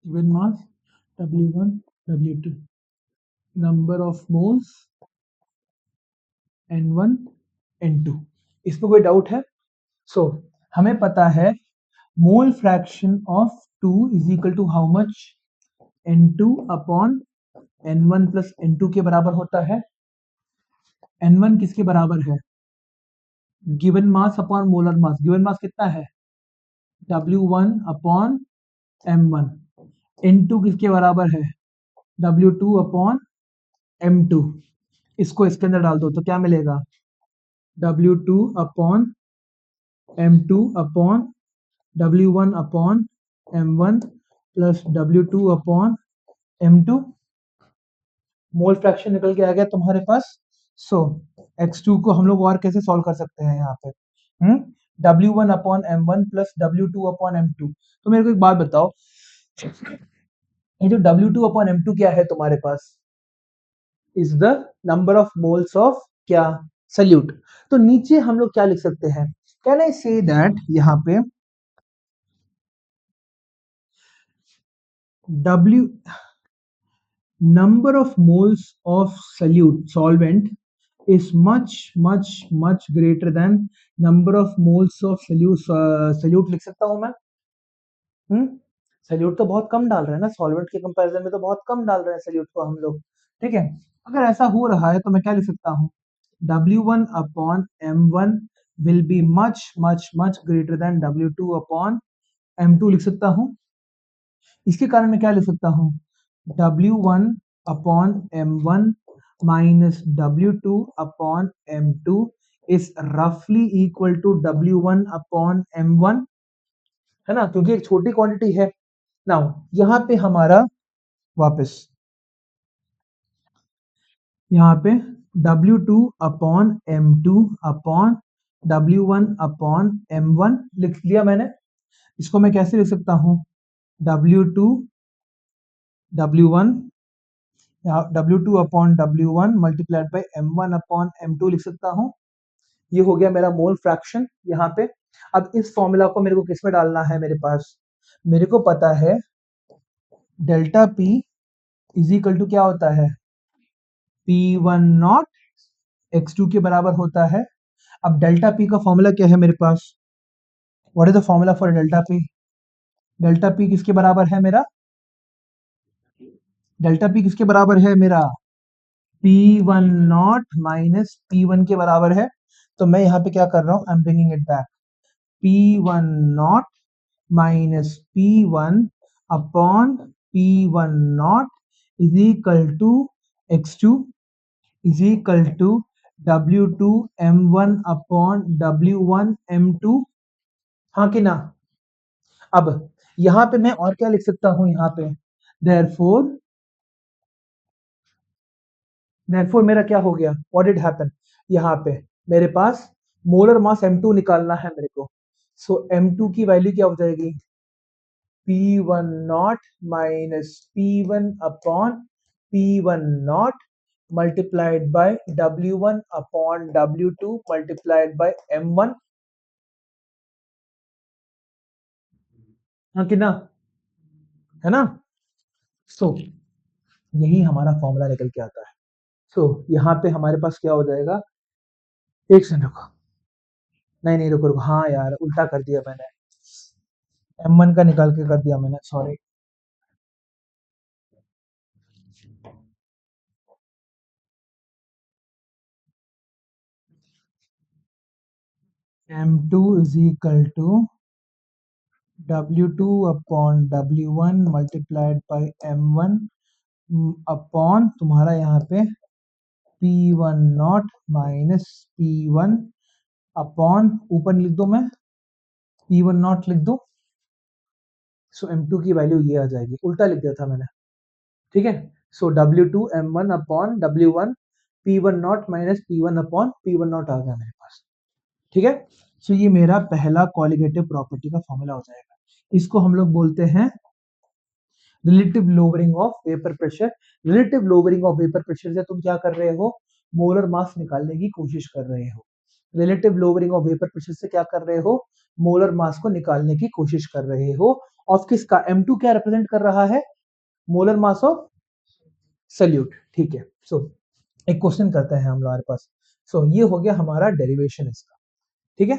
Given mass W1 W2, number of moles N1 N2। इसमें कोई डाउट है? सो हमें पता है mole fraction of 2 is equal to how much, N2 upon N1 plus N2 के बराबर होता है। N1 किसके बराबर है? Given mass upon molar mass. Given mass कितना है? W1 upon M1। N2 किसके बराबर है? W2 upon M2। इसको इसके अंदर डाल दो तो क्या मिलेगा? W2 upon M2 upon W1 upon M1 plus W2 upon M2। Mole fraction निकल के आ गया तुम्हारे पास। सो x2 को हम लोग और कैसे सॉल्व कर सकते हैं यहाँ पे? W1 upon M1 plus W2 upon M2। तो मेरे को एक बात बताओ, ये जो W2 अपॉन M2 क्या है तुम्हारे पास? Is the number of moles of क्या? सल्यूट। तो नीचे हम लोग क्या लिख सकते हैं? कैन आई से दैट यहाँ पे W number of moles of solute solvent is much greater than number of moles of solute लिख सकता हूं मैं? सल्यूट तो बहुत कम डाल रहे हैं ना, सॉल्वेंट के कंपैरिजन में तो बहुत कम डाल रहे हैं सल्यूट को हम लोग। ठीक है, अगर ऐसा हो रहा है तो मैं क्या लिख सकता हूँ? W1 upon M1 will be much greater than W2 upon M2 लिख सकता हूँ। इसके कारण मैं क्या लिख सकता हूँ? W1 upon M1 minus W2 upon M2 is रफली equal to W1 upon M1, है ना, क्योंकि एक छोटी क्वांटिटी है। नाउ यहाँ पे हमारा वापस यहाँ पे W2 upon M2 upon W1 upon M1 लिख लिया मैंने। इसको मैं कैसे लिख सकता हूँ? W2 W1 W2 upon W1 multiplied by M1 upon M2 लिख सकता हूँ। ये हो गया मेरा मोल फ्रैक्शन यहाँ पे। अब इस फॉर्मूला को मेरे को किस में डालना है? मेरे पास, मेरे को पता है delta P is equal to क्या होता है? P1 नॉट x2 के बराबर होता है। अब डेल्टा P का फॉर्मूला क्या है मेरे पास? What is the formula for delta P? Delta P किसके बराबर है मेरा? डेल्टा P किसके बराबर है मेरा? P1 नॉट माइनस P1 के बराबर है। तो मैं यहाँ पे क्या कर रहा हूँ? I am bringing it back. P1 not minus P1 upon P1 naught is equal to x2 is equal to W2 M1 upon W1 M2। हाँ कि ना? अब यहाँ पे मैं और क्या लिख सकता हूँ? यहाँ पे therefore therefore मेरा क्या हो गया? what did happen? यहाँ पे मेरे पास मोलर मास M2 निकालना है मेरे को। सो M2 की वैल्यू क्या हो जाएगी? P1 not minus P1 upon P1 naught multiplied by W1 upon W2 multiplied by M1। हाँ कि ना? है ना? सो यही हमारा फॉर्मूला निकल के आता है। सो यहाँ पे हमारे पास क्या हो जाएगा? एक सेकंड रुको, नहीं नहीं रुको रुको, हाँ यार उल्टा कर दिया मैंने, M1 का निकाल के कर दिया मैंने, sorry. M2 is equal to W2 upon W1 multiplied by M1 upon तुम्हारा यहाँ पे P1 not minus P1 upon ऊपर लिख दो, मैं P1 नॉट लिख दो, सो M2 की वैल्यू ये आ जाएगी, उल्टा लिख दिया था मैंने, ठीक है। So W2 M1 upon W1 P1 not minus P1 upon P1 not आ गया मेरे पास, ठीक है। सो ये मेरा पहला कॉलिगेटिव प्रॉपर्टी का फॉर्मूला हो जाएगा। इसको हम लोग बोलते हैं relative lowering of vapour pressure. Relative lowering of vapour pressure से तुम क्या कर रहे हो, मोलर मास निकालने की कोशिश कर रहे हो। Relative lowering of vapour pressure से क्या कर रहे हो, मोलर मास को निकालने की कोशिश कर रहे हो। ऑफ किसका, M2 क्या रिप्रेजेंट कर रहा है, मोलर मास ऑफ सल्यूट, ठीक है। सो एक क्वेश्चन करते हैं हम हमारे पास। सो ये हो गया हमारा डेरिवेशन इसका, ठीक है।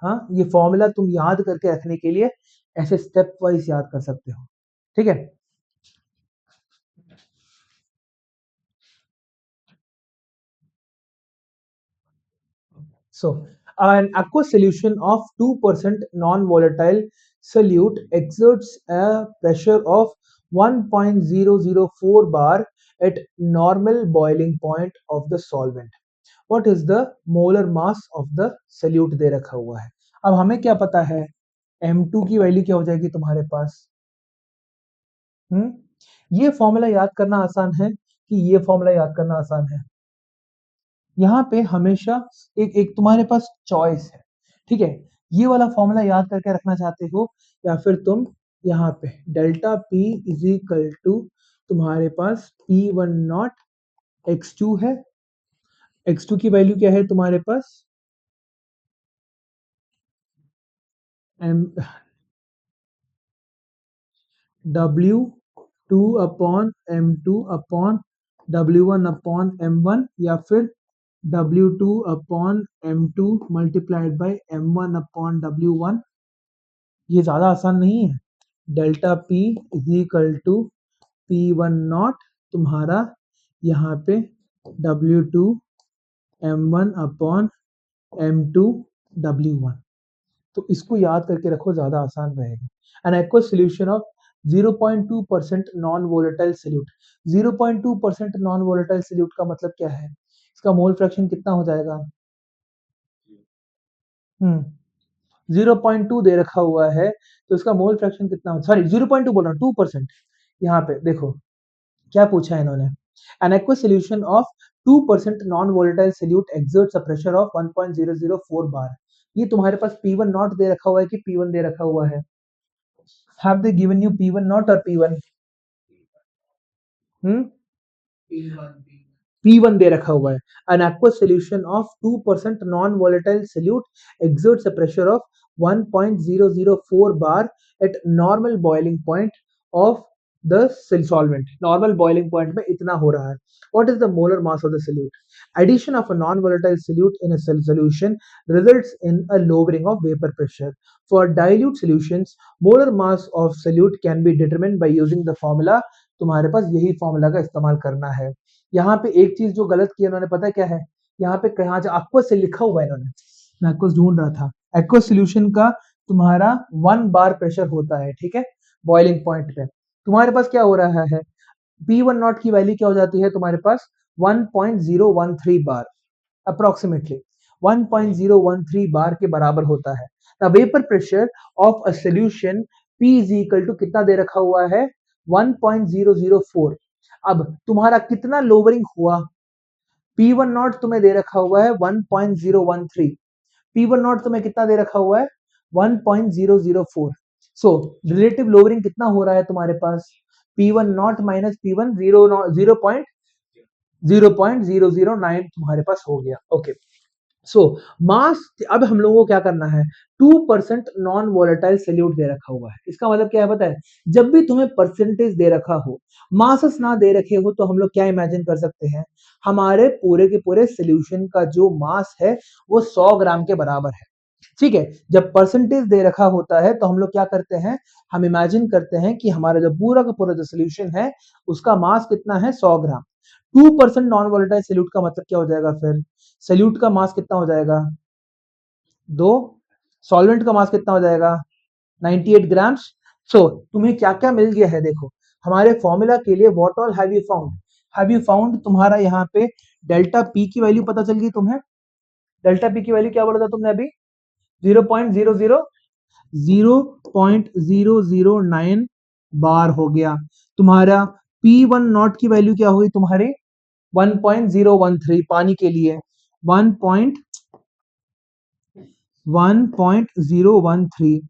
हाँ, ये फॉर्मूला तुम याद करके रखने के लिए ऐसे स्टेप वाइज याद कर सकते हो, ठीक है। So, an aqueous solution of 2% non-volatile solute exerts a pressure of 1.004 bar at normal boiling point of the solvent. What is the molar mass of the solute दे रखा हुआ है। अब हमें क्या पता है, M2 की वैल्यू क्या हो जाएगी तुम्हारे पास। ये फॉर्मूला याद करना आसान है कि ये फॉर्मूला याद करना आसान है। यहाँ पे हमेशा एक एक तुम्हारे पास चॉइस है, ठीक है। ये वाला फॉर्मूला याद करके रखना चाहते हो, या फिर तुम यहाँ पे delta P is equal to तुम्हारे पास P1 नॉट x2 है, x2 की वैल्यू क्या है तुम्हारे पास m W2 upon M2 upon W1 upon M1, या फिर W2 upon M2 multiplied by M1 upon W1। ये ज्यादा आसान नहीं है। Delta P is equal to P1 naught तुम्हारा यहाँ पे W2 M1 upon M2 W1। तो इसको याद करके रखो, ज्यादा आसान रहेगा। An aqueous solution of 0.2% non volatile solute. 0.2% non volatile solute का मतलब क्या है, इसका मोल फ्रैक्शन कितना हो जाएगा। 0.2 दे रखा हुआ है, तो इसका मोल फ्रैक्शन कितना, सॉरी 0.2 बोल रहा हूँ, 2%। यहाँ पे देखो क्या पूछा है इन्होंने, an aqueous solution of 2% non volatile solute exerts a pressure of 1.004 बार। ये तुम्हारे पास P1 नॉट दे रखा हुआ है कि P1 दे रखा हुआ है। Have they given you P1 not or P1? P1. P1 दे रखा हुआ है। An aqueous solution of 2% non-volatile solute exerts a pressure of 1.004 bar at normal boiling point of the solvent. Normal boiling point में इतना हो रहा है। What is the molar mass of the solute? Addition of a non-volatile solute in a solution results in a lowering of vapor pressure. For dilute solutions, molar mass of solute can be determined by using the formula। तुम्हारे पास यही formula का इस्तेमाल करना है। यहाँ पे एक चीज जो गलत किया इन्होंने, पता है क्या है, यहाँ पे कहा एक्वस से लिखा हुआ है इन्होंने, मैं एक्वस ढूंढ रहा था। एक्वस सोल्यूशन का तुम्हारा 1 बार प्रेशर होता है, ठीक है, बॉइलिंग पॉइंट पे। तुम्हारे पास क्या हो रहा है, P1 नॉट की वैल्यू क्या हो जाती है तुम्हारे पास 1.013 बार, अप्रोक्सीमेटली 1.013 बार के बराबर होता है। The vapour pressure of a solution P is equal to कितना दे रखा हुआ है 1.004। अब तुम्हारा कितना लोअरिंग हुआ, P1 नॉट तुम्हें दे रखा हुआ है 1.013, P1 नॉट तुम्हें कितना दे रखा हुआ है 1.004। सो रिलेटिव लोअरिंग कितना हो रहा है तुम्हारे पास, P1 नॉट माइनस P1 0.009 तुम्हारे पास हो गया, ओके। सो मास, अब हम लोगों को क्या करना है, 2% नॉन वोलेटाइल सोल्यूट दे रखा हुआ है। इसका मतलब क्या है पता है, जब भी तुम्हें परसेंटेज दे रखा हो, मासस ना दे रखे हो, तो हम लोग क्या इमेजिन कर सकते हैं, हमारे पूरे के पूरे सोल्यूशन का जो मास है वो 100 ग्राम के बराबर है, ठीक है। जब परसेंटेज दे रखा होता है तो हम लोग क्या करते हैं, हम इमेजिन करते हैं कि हमारा जो पूरा का पूरा जो सोल्यूशन है उसका मास कितना है 100 ग्राम। 2% नॉन वोलेटाइल सोल्यूट का मतलब क्या हो जाएगा, फिर सोल्यूट का मास कितना हो जाएगा 2, सॉल्वेंट का मास कितना हो जाएगा 98 ग्राम्स। सो तुम्हें क्या क्या मिल गया है, देखो हमारे फॉर्मूला के लिए what all have you found, तुम्हारा यहाँ पे डेल्टा पी की वैल्यू पता चल गई तुम्हें। डेल्टा पी की वैल्यू क्या बोला था तुमने अभी, 0.009 बार हो गया। तुम्हारा P1 नॉट की वैल्यू क्या हुई तुम्हारी, 1.013 पानी के लिए 1.013।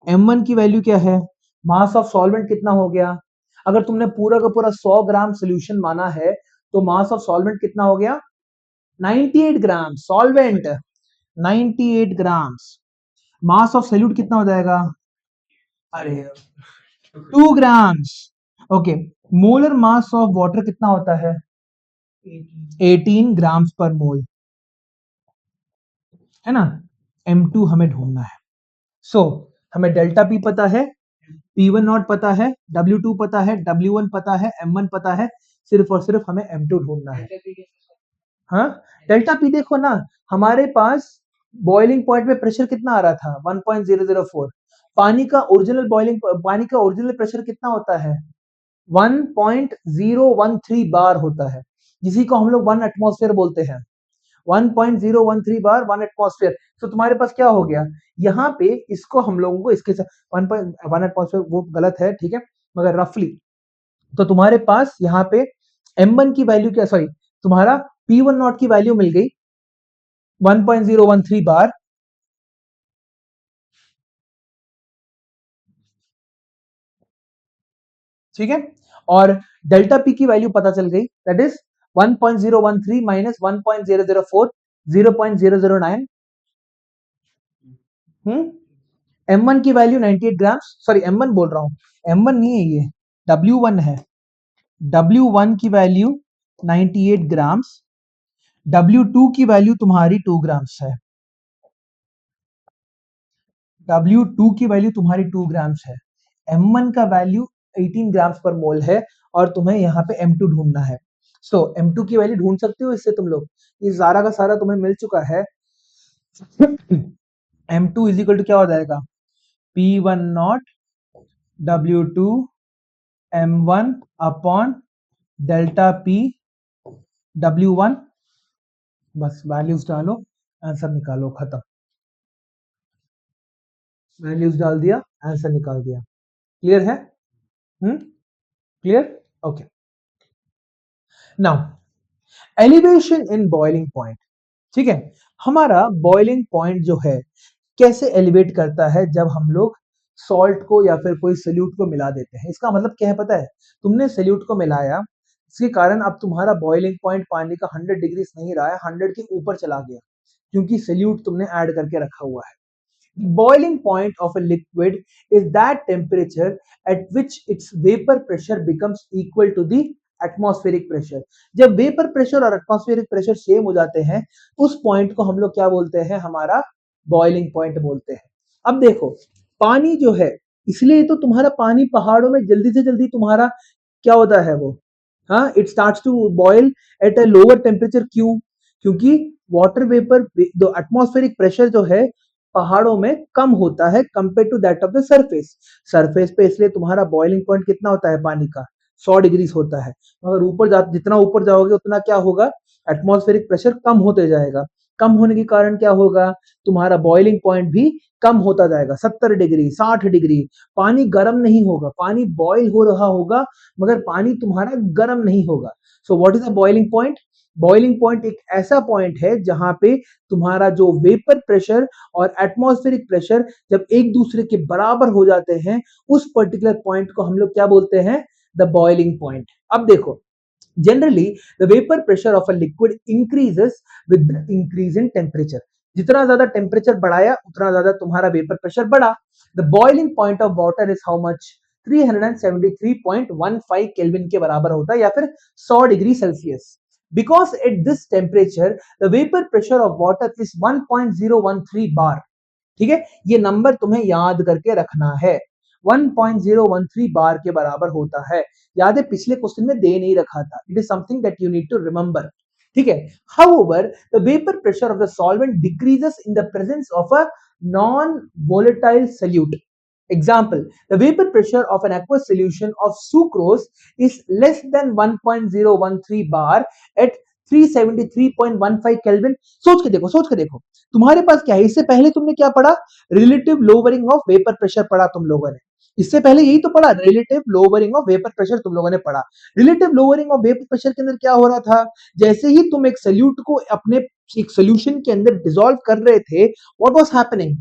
M1 की वैल्यू क्या है, मास ऑफ सॉल्वेंट कितना हो गया, अगर तुमने पूरा का पूरा 100 ग्राम सोल्यूशन माना है तो मास ऑफ सॉल्वेंट कितना हो गया, 98 gram solvent, 98 grams. Mass of solute कितना हो जाएगा, अरे 2 ग्राम्स। Okay, molar mass of water कितना होता है, 18 ग्राम्स पर मोल, है ना। M2 हमें ढूंढना है। सो हमें डेल्टा पी पता है, P1 नॉट पता है, W2 पता है, W1 पता है, M1 पता है, सिर्फ और सिर्फ हमें M2 ढूंढना है। हाँ, डेल्टा पी देखो ना, हमारे पास बॉइलिंग पॉइंट में प्रेशर कितना आ रहा था, 1.004। पानी का ओरिजिनल प्रेशर कितना होता है, 1.013 बार होता है, जिसी को हम लोग 1 एटमॉस्फेयर बोलते हैं। 1.013 बार 1 एटमॉस्फेयर। तो तुम्हारे पास क्या हो गया, यहाँ पे इसको हम लोगों को इसके साथ 1.1 एटमॉस्फेयर वो गलत है, ठीक है, मगर रफली तो तुम्हारे पास यहाँ पे M1 की वैल्यू क्या, सॉरी तुम्हारा P1 नॉट की वैल्यू मिल गई 1.013 बार, ठीक है, और डेल्टा पी की वैल्यू पता चल गई, दैट इज 1.013 माइनस 1.004, 0.009। M1 की वैल्यू 98 ग्राम्स, सॉरी M1 बोल रहा हूं, M1 नहीं है ये, W1 है। W1 की वैल्यू 98 ग्राम्स, W2 की वैल्यू तुम्हारी 2 ग्राम्स है, W2 की वैल्यू तुम्हारी 2 ग्राम्स है, M1 का वैल्यू 18 ग्राम्स पर मोल है, और तुम्हें यहाँ पे M2 ढूंढना है। सो M2 की वैल्यू ढूंढ सकते हो इससे तुम लोग, ये सारा का सारा तुम्हें मिल चुका है। M2 इज इक्वल टू क्या हो जाएगा, P1 not W2 M1 upon delta P W1, बस वैल्यूज डालो, आंसर निकालो, खत्म। वैल्यूज डाल दिया, आंसर निकाल दिया। क्लियर है, clear, okay. Now elevation in boiling point, ठीक है, हमारा बॉइलिंग पॉइंट जो है कैसे एलिवेट करता है, जब हम लोग सॉल्ट को या फिर कोई सल्यूट को मिला देते हैं। इसका मतलब क्या है पता है, तुमने सल्यूट को मिलाया, इसके कारण अब तुम्हारा बॉइलिंग पॉइंट पानी का 100 डिग्री नहीं रहा है, 100 के ऊपर चला गया, क्योंकि सल्यूट तुमने ऐड करके रखा हुआ है। Boiling point of a liquid is that temperature at which its vapor pressure becomes equal to the atmospheric pressure। जब वेपर प्रेशर और एटमॉस्फेरिक प्रेशर सेम हो जाते हैं, उस पॉइंट को हम लोग क्या बोलते हैं, हमारा बॉइलिंग पॉइंट बोलते हैं। अब देखो पानी जो है, इसलिए तो तुम्हारा पानी पहाड़ों में जल्दी से जल्दी तुम्हारा क्या होता है वो, हाँ, it starts to boil at a lower temperature, क्यों, क्योंकि वाटर वेपर जो एटमॉस्फेरिक प्रेशर जो है पहाड़ों में कम होता है compare to that of the surface. Surface पे इसलिए तुम्हारा बॉइलिंग पॉइंट कितना होता है पानी का, 100 डिग्री होता है, मगर जितना ऊपर जाओगे उतना क्या होगा, एटमॉस्फेरिक प्रेशर कम होते जाएगा, कम होने के कारण क्या होगा, तुम्हारा बॉइलिंग पॉइंट भी कम होता जाएगा, 70 डिग्री 60 डिग्री। पानी गर्म नहीं होगा, पानी बॉयल हो रहा होगा, मगर पानी तुम्हारा गर्म नहीं होगा। सो what is the boiling point, boiling point एक ऐसा पॉइंट है जहां पे तुम्हारा जो वेपर प्रेशर और एटमॉस्फेरिक प्रेशर जब एक दूसरे के बराबर हो जाते हैं, उस पर्टिकुलर पॉइंट को हम लोग क्या बोलते हैं, द बॉइलिंग पॉइंट। अब देखो generally the vapour pressure of a liquid increases with the increase in temperature, जितना ज्यादा टेम्परेचर बढ़ाया उतना ज्यादा तुम्हारा वेपर प्रेशर बढ़ा। The boiling point of water is how much, 373.15 kelvin के बराबर होता है, या फिर 100 degree Celsius. Because at this temperature the vapor pressure of water is 1.013 bar, ठीक है, ये नंबर तुम्हें याद करके रखना है, 1.013 बार के बराबर होता है। याद है पिछले क्वेश्चन में दे नहीं रखा था, it is something that you need to remember, ठीक है। However, the vapor pressure of the solvent decreases in the presence of a non volatile solute, Example, the vapor pressure of an aqueous solution of sucrose is less than 1.013 bar at 373.15 kelvin. सोच के देखो तुम्हारे पास क्या है। इससे पहले तुमने क्या पढ़ा? Relative lowering of vapour pressure पढ़ा तुम लोगों ने। इससे पहले यही तो पढ़ा, relative lowering of vapour pressure तुम लोगों ने पढ़ा। Relative lowering of vapour pressure के अंदर क्या हो रहा था? जैसे ही तुम एक सल्यूट को अपने एक सोल्यूशन के अंदर डिसॉल्व कर रहे थे, व्हाट वाज हैपनिंग?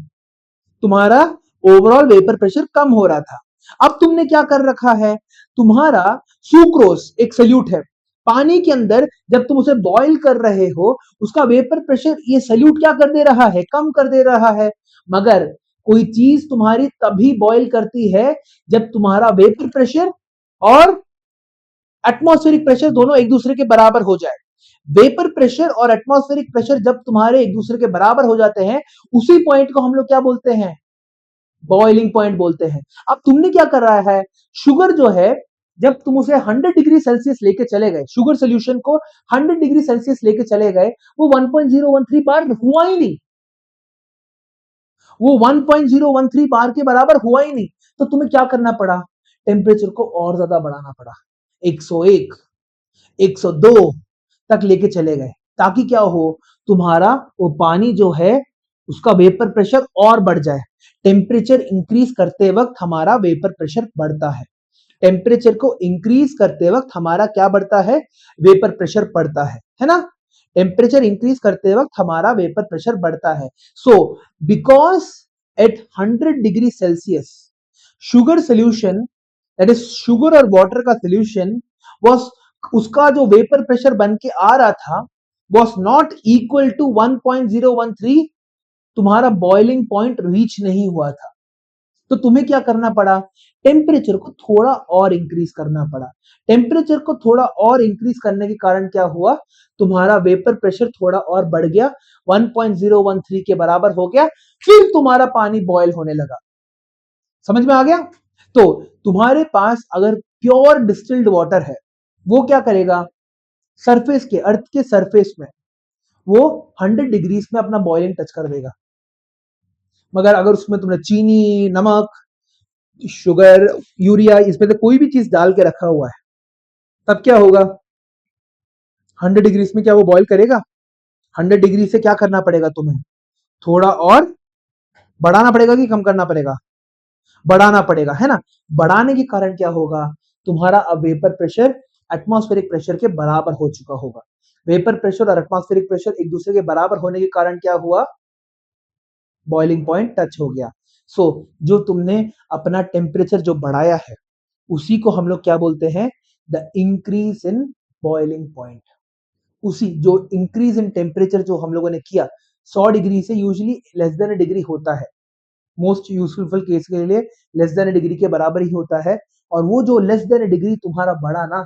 तुम्हारा ओवरऑल वेपर प्रेशर कम हो रहा था। अब तुमने क्या कर रखा है? तुम्हारा सुक्रोज एक सल्यूट है, पानी के अंदर जब तुम उसे बॉईल कर रहे हो, उसका वेपर प्रेशर ये सल्यूट क्या कर दे रहा है? कम कर दे रहा है। मगर कोई चीज तुम्हारी तभी बॉईल करती है जब तुम्हारा वेपर प्रेशर और एटमॉस्फेरिक प्रेशर दोनों एक दूसरे के बराबर हो जाए। वेपर प्रेशर और एटमॉस्फेरिक प्रेशर जब तुम्हारे एक दूसरे के बराबर हो जाते हैं, उसी पॉइंट को हम लोग क्या बोलते हैं? बॉइलिंग पॉइंट बोलते हैं। अब तुमने क्या कर रहा है? शुगर जो है, जब तुम उसे 100 डिग्री सेल्सियस लेके चले गए, शुगर सोल्यूशन को 100 डिग्री सेल्सियस लेके चले गए, वो 1.013 बार हुआ ही नहीं। वो 1.013 बार के बराबर हुआ ही नहीं। तो तुम्हें क्या करना पड़ा? टेम्परेचर को और ज्यादा बढ़ाना पड़ा। 101, 102 तक लेके चले गए, ताकि क्या हो? तुम्हारा वो पानी जो है उसका वेपर प्रेशर और बढ़ जाए। टेम्परेचर इंक्रीज करते वक्त हमारा वेपर प्रेशर बढ़ता है। टेम्परेचर को इंक्रीज करते वक्त हमारा क्या बढ़ता है? वेपर प्रेशर बढ़ता है ना? टेम्परेचर इंक्रीज करते वक्त हमारा वेपर प्रेशर बढ़ता है। So because at 100 degree Celsius sugar solution, that is sugar और वाटर का सोल्यूशन, वॉज उसका जो वेपर प्रेशर बन के आ रहा था वॉज नॉट इक्वल टू 1.013। तुम्हारा बॉइलिंग पॉइंट रीच नहीं हुआ था। तो तुम्हें क्या करना पड़ा? टेम्परेचर को थोड़ा और इंक्रीज करना पड़ा। टेम्परेचर को थोड़ा और इंक्रीज करने के कारण क्या हुआ? तुम्हारा वेपर प्रेशर थोड़ा और बढ़ गया, 1.013 के बराबर हो गया, फिर तुम्हारा पानी बॉयल होने लगा। समझ में आ गया? तो तुम्हारे पास अगर प्योर डिस्टिल्ड वाटर है, वो क्या करेगा? सरफेस के, अर्थ के सरफेस में वो 100 डिग्रीज में अपना बॉइलिंग टच कर देगा। मगर अगर उसमें तुमने चीनी, नमक, शुगर, यूरिया, इसमें से कोई भी चीज डाल के रखा हुआ है, तब क्या होगा? 100 डिग्रीज में क्या वो बॉईल करेगा? 100 डिग्री से क्या करना पड़ेगा तुम्हें? थोड़ा और बढ़ाना पड़ेगा कि कम करना पड़ेगा? बढ़ाना पड़ेगा, है ना? बढ़ाने के कारण क्या होगा? तुम्हारा अब वेपर प्रेशर एटमॉस्फेरिक प्रेशर के बराबर हो चुका होगा। वेपर प्रेशर और एटमॉस्फेरिक प्रेशर एक दूसरे के बराबर होने के कारण क्या हुआ? बॉइलिंग पॉइंट टच हो गया। सो जो तुमने अपना टेम्परेचर जो बढ़ाया है, उसी को हम लोग क्या बोलते हैं? The increase in boiling point. उसी जो इंक्रीज इन टेम्परेचर जो हम लोगों ने किया, 100 डिग्री से usually less than a degree होता है। मोस्ट यूजफुल केस के लिए लेस देन अ डिग्री के बराबर ही होता है। और वो जो लेस देन अ डिग्री तुम्हारा बढ़ा ना,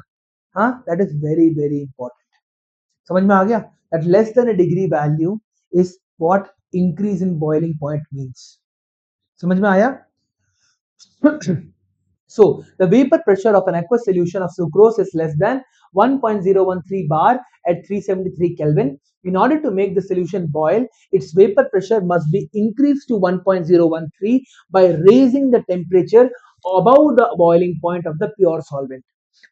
हाँ, that is very very important. समझ में आ गया? That less than a degree value is what increase in boiling point means. समझ में आया? So, the vapor pressure of an aqueous solution of sucrose is less than 1.013 bar at 373 Kelvin. In order to make the solution boil, its vapor pressure must be increased to 1.013 by raising the temperature above the boiling point of the pure solvent.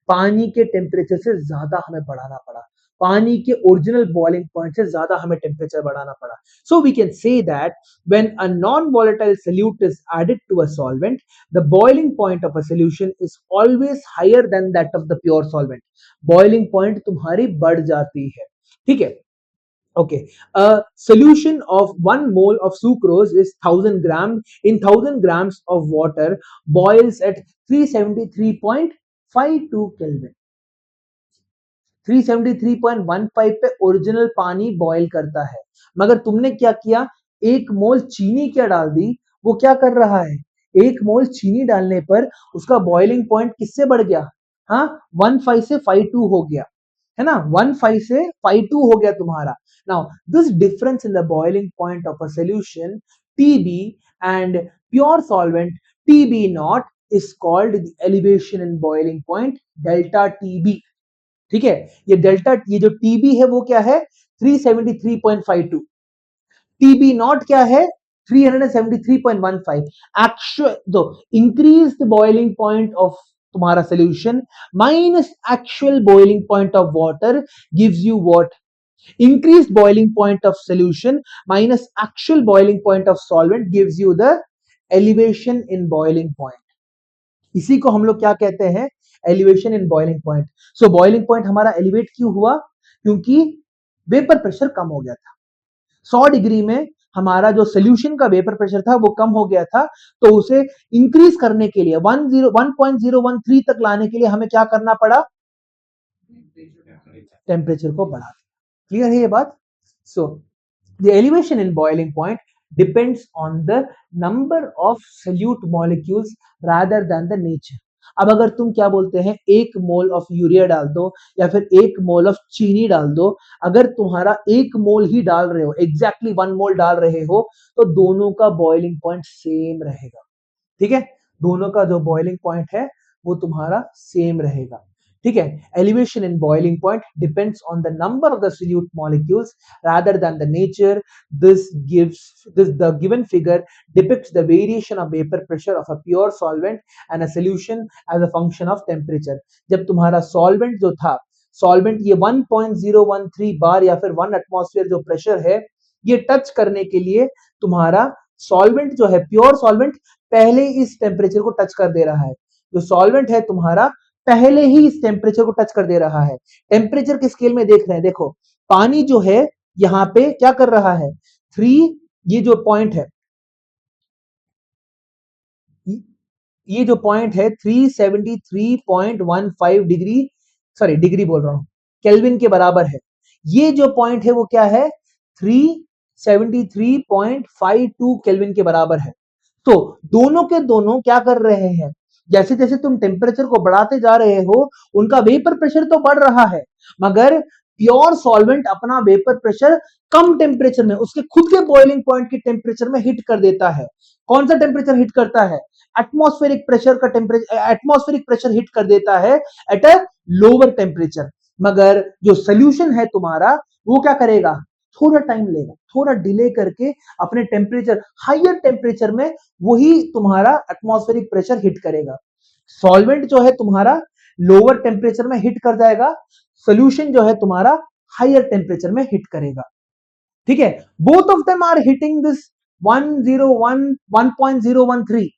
पानी के temperature से ज्यादा हमें बढ़ाना पड़ा, पानी के original boiling point से ज्यादा हमें टेम्परेचर बढ़ाना पड़ा। So we can say that when a non volatile solute is added to a solvent, the boiling point of a solution is always higher than that of the pure solvent. Boiling point तुम्हारी बढ़ जाती है। ठीक है? Okay, a solution of 1 mole of sucrose is 1000 gram in 1000 grams of water boils at 373.52 Kelvin. 373.15 पे original पानी boil करता है। मगर तुमने क्या किया? 1 मोल चीनी क्या डाल दी? वो क्या कर रहा है? 1 मोल चीनी डालने पर उसका बॉइलिंग पॉइंट किससे बढ़ गया? हाँ, 15 से 52 हो गया, है ना? 15 से 52 हो गया तुम्हारा। Now this difference in the boiling point of a solution TB and pure solvent TB naught is called the elevation in boiling point delta TB। ठीक है? ये डेल्टा, ये जो TB है वो क्या है? 373.52। TB नॉट क्या है? 373.15 एक्चुअल तो increase the boiling point of तुम्हारा solution minus actual boiling point of water gives you what increased boiling point of solution minus actual boiling point of solvent gives you the elevation in boiling point. इसी को हम लोग क्या कहते हैं elevation in boiling point. So boiling point हमारा elevate क्यों हुआ क्योंकि वेपर प्रेशर कम हो गया था 100 डिग्री में हमारा जो सोल्यूशन का वेपर प्रेशर था वो कम हो गया था तो उसे इंक्रीज करने के लिए 1.013 तक लाने के लिए हमें क्या करना पड़ा टेम्परेचर को बढ़ा. क्लियर है ये बात. So the elevation in boiling point depends on the number of solute molecules rather than the nature. अब अगर तुम क्या बोलते हैं 1 मोल ऑफ यूरिया डाल दो या फिर 1 मोल ऑफ चीनी डाल दो, अगर तुम्हारा 1 मोल ही डाल रहे हो एग्जैक्टली 1 मोल डाल रहे हो तो दोनों का बॉइलिंग पॉइंट सेम रहेगा. ठीक है, दोनों का जो बॉइलिंग पॉइंट है वो तुम्हारा सेम रहेगा. ठीक है, elevation in boiling point depends on the number of the solute molecules rather than the nature. The given figure depicts the variation of vapor pressure of a pure solvent and a solution as a function of temperature. जब तुम्हारा solvent जो था solvent ये 1.013 बार या फिर 1 atmosphere जो pressure है ये टच करने के लिए तुम्हारा सॉल्वेंट जो है प्योर सॉल्वेंट पहले इस टेम्परेचर को टच कर दे रहा है. जो सॉल्वेंट है तुम्हारा पहले ही इस टेम्परेचर को टच कर दे रहा है. टेम्परेचर के स्केल में देख रहे हैं, देखो पानी जो है यहां पे क्या कर रहा है 3 ये जो पॉइंट है ये जो पॉइंट है 373.15 डिग्री सॉरी डिग्री बोल रहा हूं केल्विन के बराबर है. ये जो पॉइंट है वो क्या है 373.52 केल्विन के बराबर है. तो दोनों के दोनों क्या कर रहे हैं जैसे जैसे तुम टेम्परेचर को बढ़ाते जा रहे हो उनका वेपर प्रेशर तो बढ़ रहा है मगर प्योर सॉल्वेंट अपना वेपर प्रेशर कम टेम्परेचर में उसके खुद के बॉइलिंग पॉइंट के टेम्परेचर में हिट कर देता है. कौन सा टेम्परेचर हिट करता है एटमॉस्फेरिक प्रेशर का टेम्परेचर एटमॉस्फेरिक प्रेशर हिट कर देता है एट अ लोअर टेम्परेचर. मगर जो सोल्यूशन है तुम्हारा वो क्या करेगा थोड़ा टाइम लेगा थोड़ा डिले करके अपने टेम्परेचर हायर टेम्परेचर में वही तुम्हारा एटमॉस्फेरिक प्रेशर हिट करेगा. सॉल्वेंट जो है तुम्हारा लोअर टेम्परेचर में हिट कर जाएगा सोल्यूशन जो है तुम्हारा हायर टेम्परेचर में हिट करेगा. ठीक है, both of them are hitting this 1.013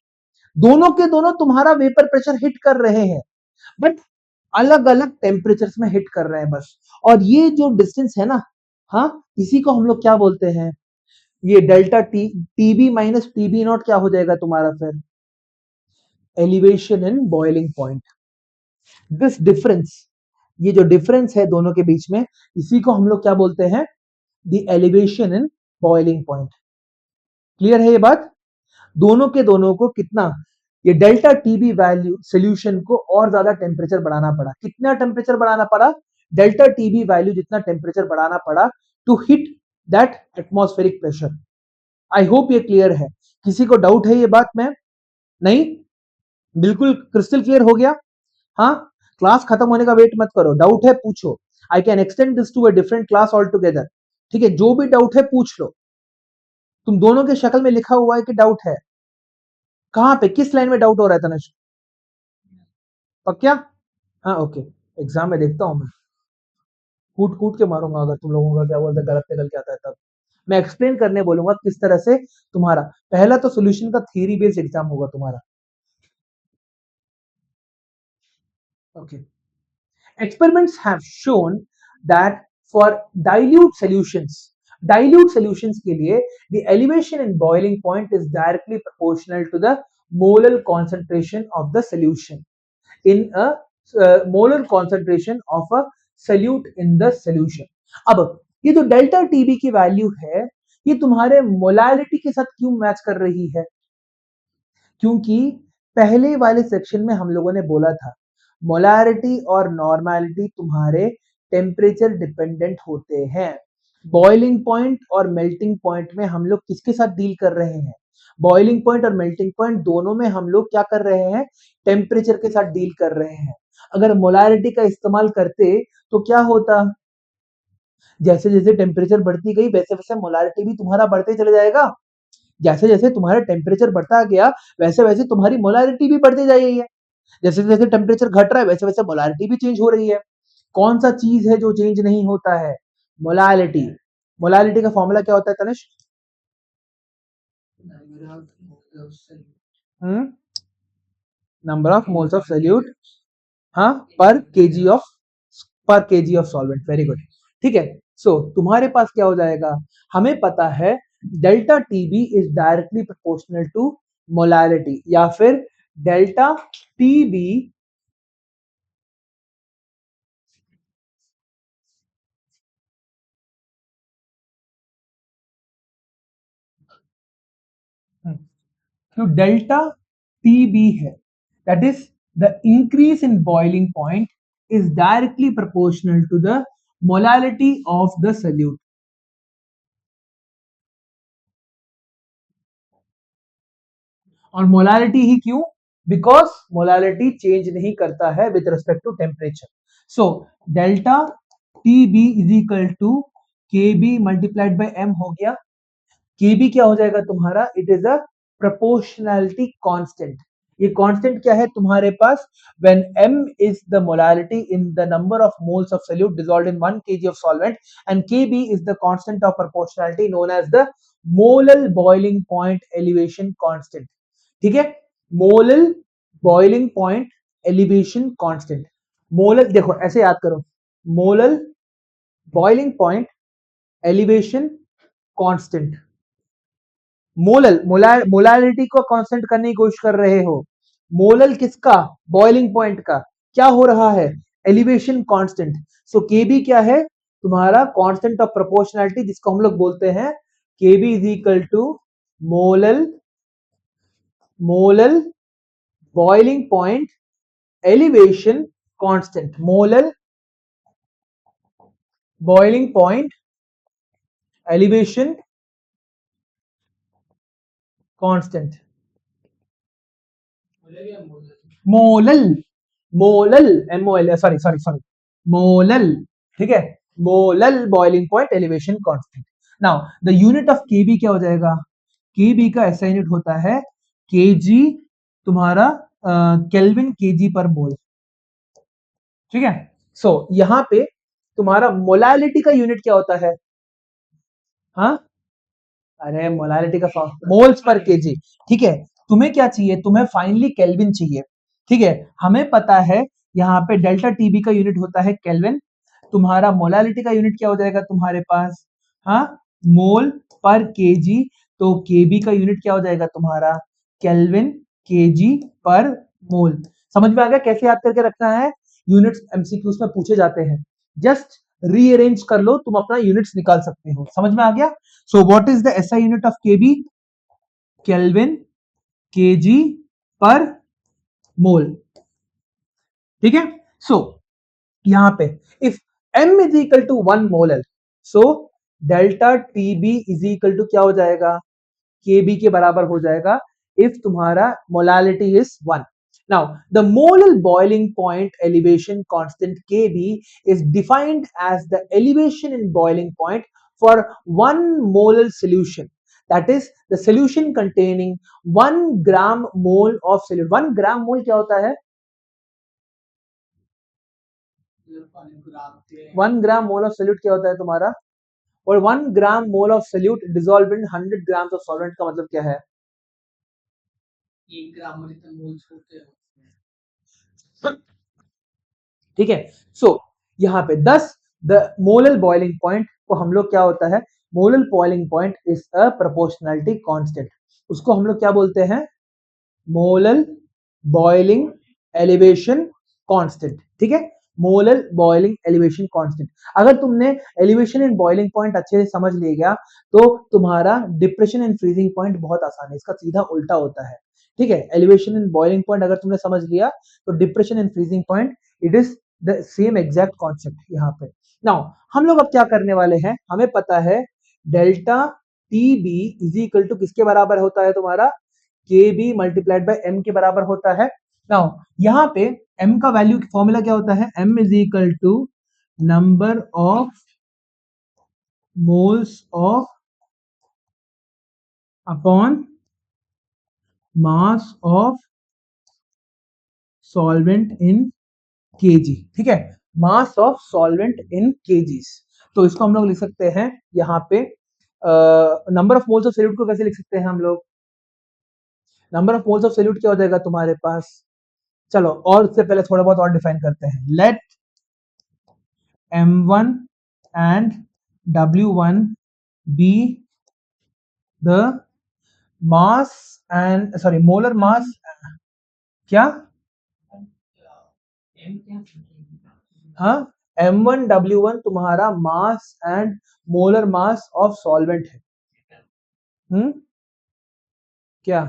दोनों के दोनों तुम्हारा वेपर प्रेशर हिट कर रहे हैं बट अलग अलग टेम्परेचर्स में हिट कर रहे हैं बस. और ये जो डिस्टेंस है ना हाँ इसी को हम लोग क्या बोलते हैं ये delta TB minus TB naught क्या हो जाएगा तुम्हारा फिर elevation in boiling point. This difference ये जो डिफरेंस है दोनों के बीच में इसी को हम लोग क्या बोलते हैं the elevation in boiling point. Clear है ये बात. दोनों के दोनों को कितना ये डेल्टा टीबी वैल्यू सोल्यूशन को और ज्यादा टेम्परेचर बढ़ाना पड़ा. कितना टेम्परेचर बढ़ाना पड़ा डेल्टा टीबी वैल्यू जितना टेम्परेचर बढ़ाना पड़ा to hit that atmospheric pressure. I hope ये क्लियर है. किसी को डाउट है ये बात में नहीं बिल्कुल क्रिस्टल क्लियर हो गया. हाँ क्लास खत्म होने का वेट मत करो डाउट है पूछो. I can extend this to a different class all together. ठीक है जो भी डाउट है पूछ लो. तुम दोनों के शक्ल में लिखा हुआ है कि डाउट है. कहां पे किस लाइन में डाउट हो रहा है तनुष पक्का. हाँ ओके एग्जाम में देखता हूं मैं कूट कूट के मारूंगा अगर तुम लोगों का क्या बोलते गलत निकल के आता है तब. मैं एक्सप्लेन करने बोलूंगा किस तरह से तुम्हारा पहला तो सॉल्यूशन का थ्योरी बेस्ड एग्जाम होगा तुम्हारा. Okay experiments have shown that for dilute solutions के लिए the elevation in boiling point is directly proportional to the molar concentration of the solution in a molar concentration of a solute in the solution. अब ये जो delta TB की value है ये तुम्हारे molarity के साथ क्यों मैच कर रही है क्योंकि पहले वाले सेक्शन में हम लोगों ने बोला था मोलारिटी और नॉर्मैलिटी तुम्हारे टेम्परेचर डिपेंडेंट होते हैं. बॉइलिंग पॉइंट और मेल्टिंग पॉइंट में हम लोग किसके साथ डील कर रहे हैं बॉइलिंग पॉइंट और मेल्टिंग पॉइंट दोनों में हम लोग क्या कर रहे हैं टेम्परेचर के साथ डील कर रहे हैं. अगर मोलारिटी का इस्तेमाल करते तो क्या होता जैसे जैसे टेम्परेचर बढ़ती गई वैसे वैसे मोलारिटी भी तुम्हारा बढ़ते चले जाएगा. जैसे जैसे तुम्हारा टेम्परेचर बढ़ता गया वैसे वैसे तुम्हारी मोलारिटी भी बढ़ती जा रही है, जैसे जैसे टेम्परेचर घट रहा है वैसे वैसे मोलारिटी भी चेंज हो रही है। कौन सा चीज है जो चेंज नहीं होता है? मोलालिटी। मोलालिटी का फॉर्मूला क्या होता है Tanishq? Number of moles of solute, हाँ, per KG of solvent. Very good. ठीक है, सो तुम्हारे पास क्या हो जाएगा? हमें पता है delta TB is directly proportional to molality, या फिर डेल्टा टीबी जो डेल्टा टीबी है, that is the increase in boiling point is directly proportional to the molality of the solute. और मोलालिटी ही क्यों? बिकॉज मोलालिटी चेंज नहीं करता है with respect to temperature. So delta T B is equal to K B multiplied by M हो गया। K B क्या हो जाएगा तुम्हारा? It is a proportionality constant. ये कांस्टेंट क्या है तुम्हारे पास? When m is the molality in the number of moles of solute dissolved in 1 kg of solvent and kb is the constant of proportionality known as the molal boiling point elevation constant। ठीक है, molal boiling point elevation constant. Molal देखो ऐसे याद करो, molal boiling point elevation constant. Molality को constant करने की कोशिश कर रहे हो, मोलल किसका? बॉइलिंग पॉइंट का। क्या हो रहा है? Elevation constant. सो केबी क्या है तुम्हारा? कांस्टेंट ऑफ प्रोपोर्शनैलिटी, जिसको हम लोग बोलते हैं KB is equal to molal boiling point elevation constant. Molal boiling point elevation constant. Molal molal MOL, sorry sorry sorry, molal. ठीक है, molal boiling point elevation constant. Now the unit of KB क्या हो जाएगा? केबी का ऐसा unit होता है KG तुम्हारा केल्विन केजी पर मोल। ठीक है, सो यहां पे तुम्हारा मोलालिटी का यूनिट क्या होता है? हाँ, अरे मोलालिटी का मोल्स पर केजी। ठीक है, तुम्हें क्या चाहिए? तुम्हें फाइनली केल्विन चाहिए। ठीक है, हमें पता है यहाँ पे डेल्टा टीबी का यूनिट होता है केल्विन। तुम्हारा मोलालिटी का यूनिट क्या हो जाएगा तुम्हारे पास? हाँ, मोल पर केजी। तो केबी का यूनिट क्या हो जाएगा तुम्हारा? केल्विन केजी पर मोल। समझ में आ गया कैसे याद करके रखना है? यूनिट्स एमसीक्यूज में पूछे जाते हैं, जस्ट रीअरेंज कर लो, तुम अपना यूनिट्स निकाल सकते हो। समझ में आ गया? So what is the SI unit of kb? Kelvin kg per mole। ठीक है, so यहां पे if m is equal to 1 molar, so delta tb is equal to क्या हो जाएगा? kb के बराबर हो जाएगा if तुम्हारा molality is 1। Now the molar boiling point elevation constant kb is defined as the elevation in boiling point for 1 molar solution, that is the solution containing 1 gram mole of solute। 1 gram mole क्या होता है? 1 gram mole of solute क्या होता है तुम्हारा? और 1 gram mole of solute dissolve in 100 gram of solvent का मतलब क्या है? 1 ग्राम में जितने मोल्स होते हैं। ठीक है, सो यहाँ पे 10 द मोलल बॉइलिंग पॉइंट को हम लोग क्या होता है? Molal boiling point is a proportionality constant. उसको हम लोग क्या बोलते हैं? Molal boiling elevation constant. ठीक है, मोलल बॉइलिंग एलिवेशन कांस्टेंट। अगर तुमने एलिवेशन एंड बॉइलिंग पॉइंट अच्छे से समझ लिया तो तुम्हारा डिप्रेशन एंड फ्रीजिंग पॉइंट बहुत आसान है, इसका सीधा उल्टा होता है। ठीक है, एलिवेशन एंड बॉइलिंग पॉइंट अगर तुमने समझ लिया तो depression and freezing point it is the same exact concept यहाँ पे। नाउ हम लोग अब क्या करने वाले हैं? हमें पता है delta T B is equal to किसके बराबर होता है तुम्हारा? K B multiplied by M के बराबर होता है। नाउ यहाँ पे m का वैल्यू फॉर्मूला क्या होता है? m is equal to number of moles of upon mass of solvent in KG, ठीक है, mass of solvent in KGs. तो इसको हम लोग लिख सकते हैं यहाँ पे number of moles of solute को कैसे लिख सकते हैं हम लोग, number of moles of solute क्या हो जाएगा तुम्हारे पास, चलो और उससे पहले थोड़ा बहुत और डिफाइन करते हैं, let m1 and w1 be the mass and sorry molar mass, क्या, हाँ, m1 w1 तुम्हारा mass and molar mass of solvent है, क्या,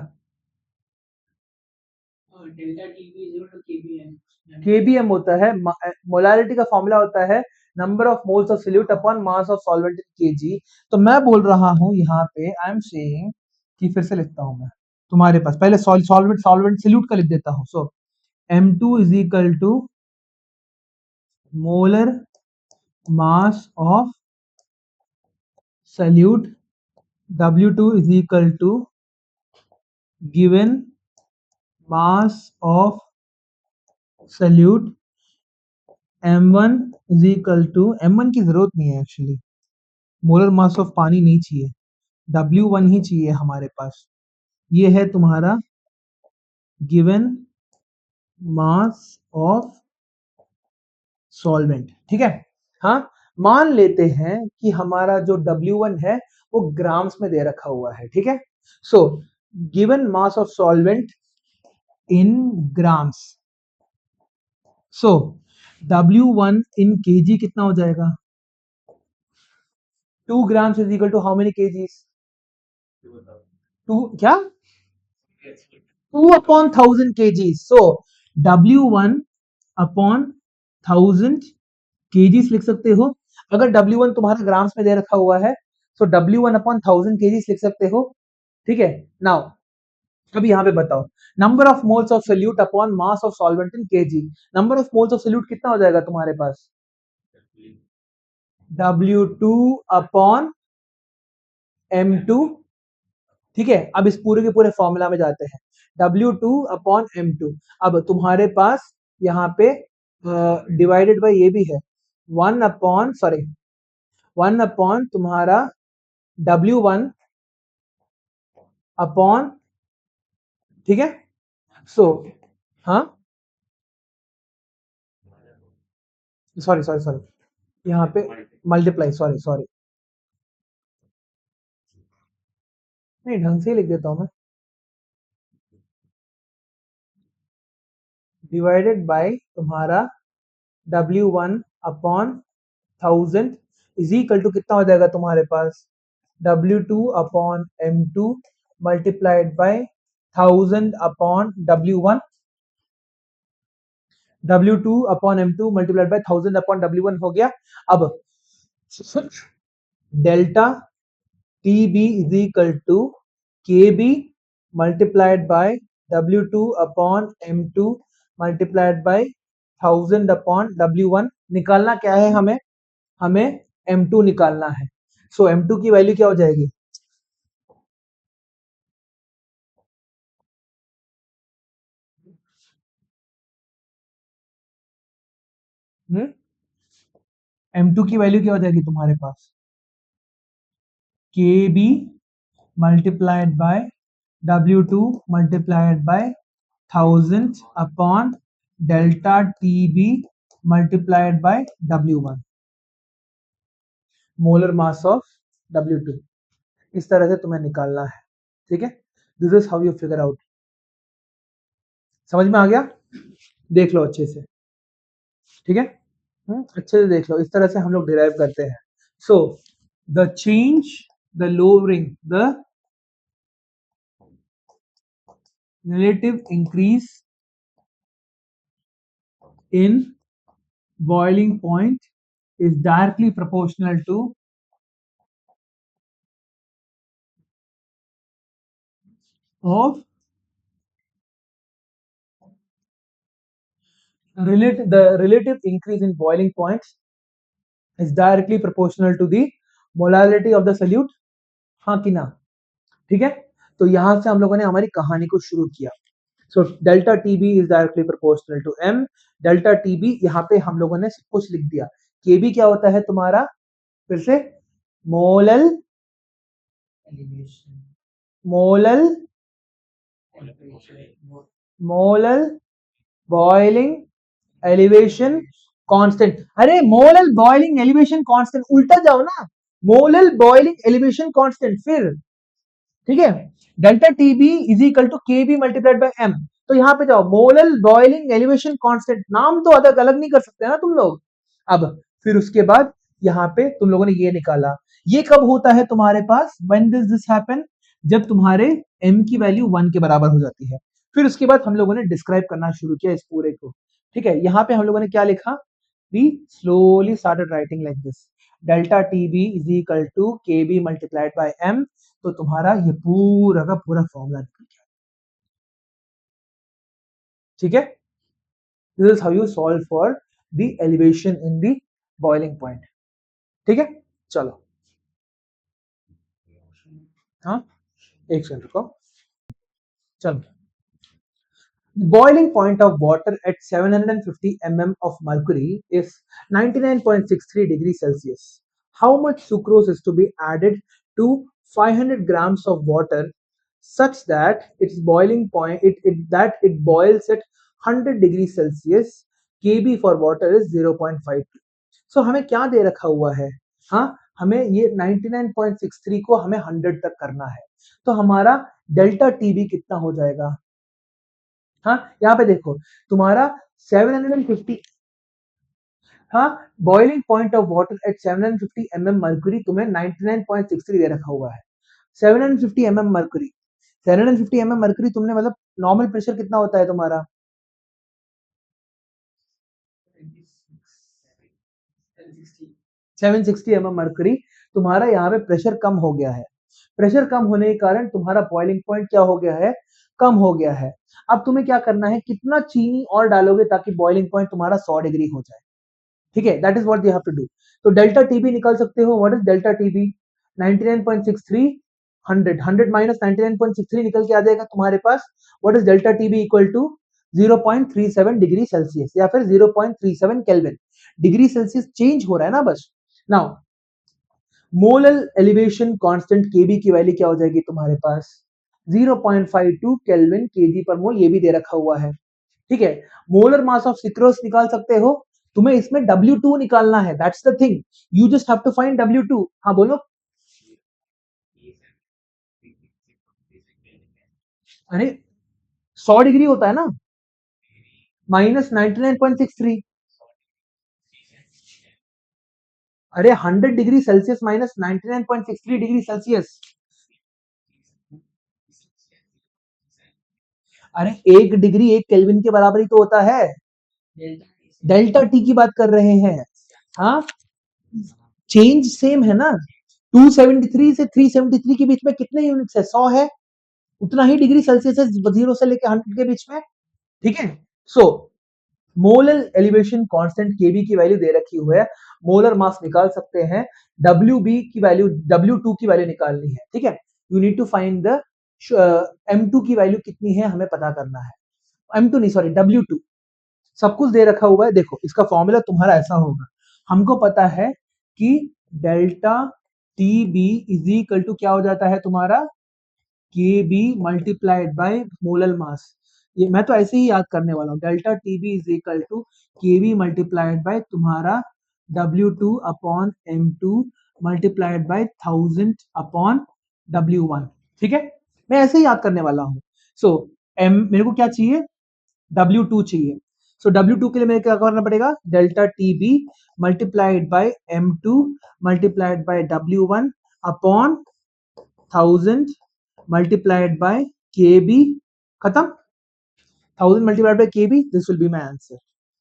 delta TB is equal to KBM, kbm होता है, मोलारिटी का फॉर्मूला होता है number of moles of solute upon mass of solvent in KG. तो मैं बोल रहा हूं यहाँ पे आई एम सेइंग कि फिर से लिखता हूं मैं तुम्हारे पास, पहले सॉल्वेंट सॉल्वेंट सोल्यूट का लिख देता हूं, so m2 is equal to molar mass of solute, w2 is equal to given mass of solute, m1 is equal to, m1 की जरूरत नहीं है एक्चुअली, मोलर मास ऑफ पानी नहीं चाहिए, w1 ही चाहिए हमारे पास, ये है तुम्हारा गिवन मास ऑफ सॉल्वेंट, ठीक है। हाँ, मान लेते हैं कि हमारा जो w1 है वो ग्राम्स में दे रखा हुआ है, ठीक है। So given mass of solvent in grams, so w1 in kg कितना हो जाएगा, 2 grams is equal to how many kgs, 2 क्या, 2 upon 1000 kgs, so w1 upon 1000 kgs लिख सकते हो, अगर w1 तुम्हारा ग्राम्स में दे रखा हुआ है तो w1 upon 1000 kgs लिख सकते हो, ठीक है। नाउ अभी यहाँ पे बताओ, number of moles of solute upon mass of solvent in KG, number of moles of solute कितना हो जाएगा तुम्हारे पास, W2 अपॉन M2, ठीक है। अब इस पूरे के पूरे फॉर्मूला में जाते हैं, W2 अपॉन M2, अब तुम्हारे पास यहाँ पे डिवाइडेड बाय ये भी है, 1 अपॉन सॉरी 1 अपॉन तुम्हारा W1 अपॉन, ठीक है। सो हाँ, सॉरी सॉरी सॉरी यहाँ पे मल्टीप्लाई, सॉरी सॉरी, नहीं ढंग से ही लिख देता हूं मैं, डिवाइडेड बाय तुम्हारा W1 upon 1000 is equal to कितना हो जाएगा तुम्हारे पास, W2 upon M2 multiplied by 1000 upon W1, W2 upon M2 multiplied by 1000 upon W1 हो गया। अब delta TB is equal to KB multiplied by W2 upon M2 multiplied by 1000 upon W1, निकालना क्या है हमें, हमें M2 निकालना है, सो M2 की वैल्यू क्या हो जाएगी, M2 की वैल्यू क्या हो जाएगी तुम्हारे पास, KB multiplied by W2 multiplied by 1000 upon delta TB multiplied by W1, molar mass of W2, इस तरह से तुम्हें निकालना है, ठीक है। This is how you figure out, समझ में आ गया, देख लो अच्छे से, ठीक है, अच्छे से देख लो, इस तरह से हम लोग डिराइव करते हैं। So the change, the lowering, the relative increase in boiling point is directly proportional to of the relative increase in boiling points is directly proportional to the molality of the solute, हाँ कि ना, ठीक है। तो यहां से हम लोगों ने हमारी कहानी को शुरू किया। So delta TB is directly proportional to M. Delta TB यहाँ पे हम लोगों ने सब कुछ लिख दिया। केबी क्या होता है तुम्हारा, फिर से molal Elevation, molal temperature, molal boiling elevation constant. अरे मोलल बॉइलिंग एलिवेशन कांस्टेंट, उल्टा जाओ ना, मोलल बॉइलिंग एलिवेशन कांस्टेंट। फिर ठीक है, delta TB is equal to K B multiplied by M. तो यहां पे जाओ, मोलल बॉइलिंग एलिवेशन कांस्टेंट, नाम तो अलग अलग नहीं कर सकते ना तुम लोग। अब फिर उसके बाद यहाँ पे तुम लोगों ने ये निकाला, ये कब होता है तुम्हारे पास, व्हेन दिस दिस हैपन, जब तुम्हारे m की वैल्यू 1 के बराबर हो जाती है। फिर उसके बाद हम लोगों ने डिस्क्राइब करना शुरू किया इस पूरे को। ठीक है, यहाँ पे हम लोगों ने क्या लिखा, we slowly started writing like this, delta TB is equal to K B multiplied by M. तो तुम्हारा ये पूरा का पूरा फॉर्मूला निकल गया। ठीक है, this is how you solve for the elevation in the boiling point. ठीक है, चलो हाँ एक सेकंड रुको, चलो। Boiling point of water at 750 mm of mercury is 99.63 degrees Celsius. How much sucrose is to be added to 500 grams of water such that its boiling point it boils at 100 degrees Celsius? Kb for water is 0.52. So हमें क्या दे रखा हुआ है, हाँ हमें ये 99.63 को हमें 100 तक करना है। तो हमारा डेल्टा टीबी कितना हो जाएगा, हाँ यहाँ पे देखो तुम्हारा 750, हाँ boiling point of water at 750 mm mercury तुम्हें 99.63 दे रखा हुआ है। 750 mm मर्क्यूरी, 750 mm मर्क्यूरी तुमने मतलब नॉर्मल प्रेशर कितना होता है तुम्हारा, 760 mm मर्क्यूरी। तुम्हारा यहाँ पे प्रेशर कम हो गया है, प्रेशर कम होने के कारण तुम्हारा बॉइलिंग पॉइंट क्या हो गया है, कम हो गया है। अब तुम्हें क्या करना है, कितना चीनी और डालोगे ताकि बॉइलिंग पॉइंट तुम्हारा 100 डिग्री हो जाए। ठीक है, that is what you have to do. तो डेल्टा टीबी निकाल सकते हो, what is delta TB, 99.63 100 100 minus 99.63 निकल के आ जाएगा तुम्हारे पास। What is delta TB equal to 0.37 degree Celsius या फिर 0.37 केल्विन। डिग्री सेल्सियस चेंज हो रहा है ना बस। नाउ मोलल एलिवेशन कांस्टेंट केबी की वैल्यू क्या हो जाएगी तुम्हारे पास, 0.52 केल्विन केजी पर मोल, ये भी दे रखा हुआ है। ठीक है, मोलर मास ऑफ सिक्रोस निकाल सकते हो, तुम्हें इसमें W2 निकालना है, that's the thing, you just have to find W2। हाँ बोलो, अरे 100 डिग्री होता है ना, माइनस 99.63, अरे 100 degree Celsius minus 99.63 degree Celsius. अरे 1 डिग्री 1 केल्विन के बराबर ही तो होता है, डेल्टा टी की बात कर रहे हैं। हाँ चेंज सेम है ना, 273 से 373 के बीच में कितने यूनिट्स है, 100 है, उतना ही डिग्री सेल्सियस है 0 से लेकर 100 के बीच में। ठीक है, सो मोलर एलिवेशन कांस्टेंट केबी की वैल्यू दे रखी हुई है, मोलर मास निकाल सकते हैं, डब्ल्यू की वैल्यू W2 की वैल्यू निकालनी है। ठीक है, you need to find the M2 की वैल्यू कितनी है हमें पता करना है, M2 नहीं सॉरी W2, सब कुछ दे रखा हुआ है। देखो इसका फॉर्मूला तुम्हारा ऐसा होगा, हमको पता है कि delta T B is equal to क्या हो जाता है तुम्हारा, K B multiplied by molal mass. ये मैं तो ऐसे ही याद करने वाला हूँ, delta T B is equal to K B multiplied by तुम्हारा W2 upon M2 multiplied by 1000 upon W1। ठीक है, मैं ऐसे ही याद करने वाला हूँ। सो M मेरे को क्या चाहिए, W2 चाहिए। सो W2 के लिए मेरे क्या करना पड़ेगा, delta T B multiplied by M2 multiplied by W1 upon 1000 multiplied by KB, खत्म, 1000 multiplied by KB, this will be my answer.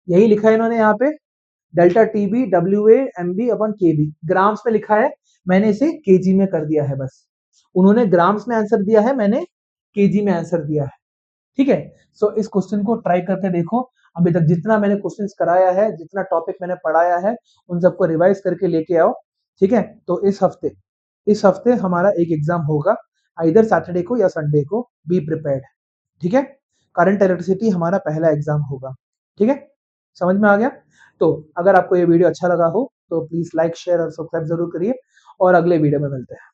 यही लिखा है इन्होंने यहाँ पे, डेल्टा टीबी WA MB अपॉन KB, ग्राम्स में लिखा है, मैंने इसे केजी में कर दिया है बस। उन्होंने ग्राम्स में आंसर दिया है, मैंने केजी में आंसर दिया है। ठीक है, सो इस क्वेश्चन को ट्राई करके देखो, अभी तक जितना मैंने क्वेश्चंस कराया है, जितना टॉपिक मैंने पढ़ाया है, उन सबको रिवाइज करके लेके आओ। ठीक है, तो इस हफ्ते हमारा एक एग्जाम होगा, आइदर सैटरडे को या संडे को, बी प्रिपेयर्ड। ठीक है, करंट इलेक्ट्रिसिटी हमारा पहला एग्जाम होगा। ठीक है, समझ में आ गया। तो अगर आपको ये वीडियो अच्छा लगा हो तो प्लीज लाइक शेयर और सब्सक्राइब जरूर करिए और अगले वीडियो में मिलते हैं।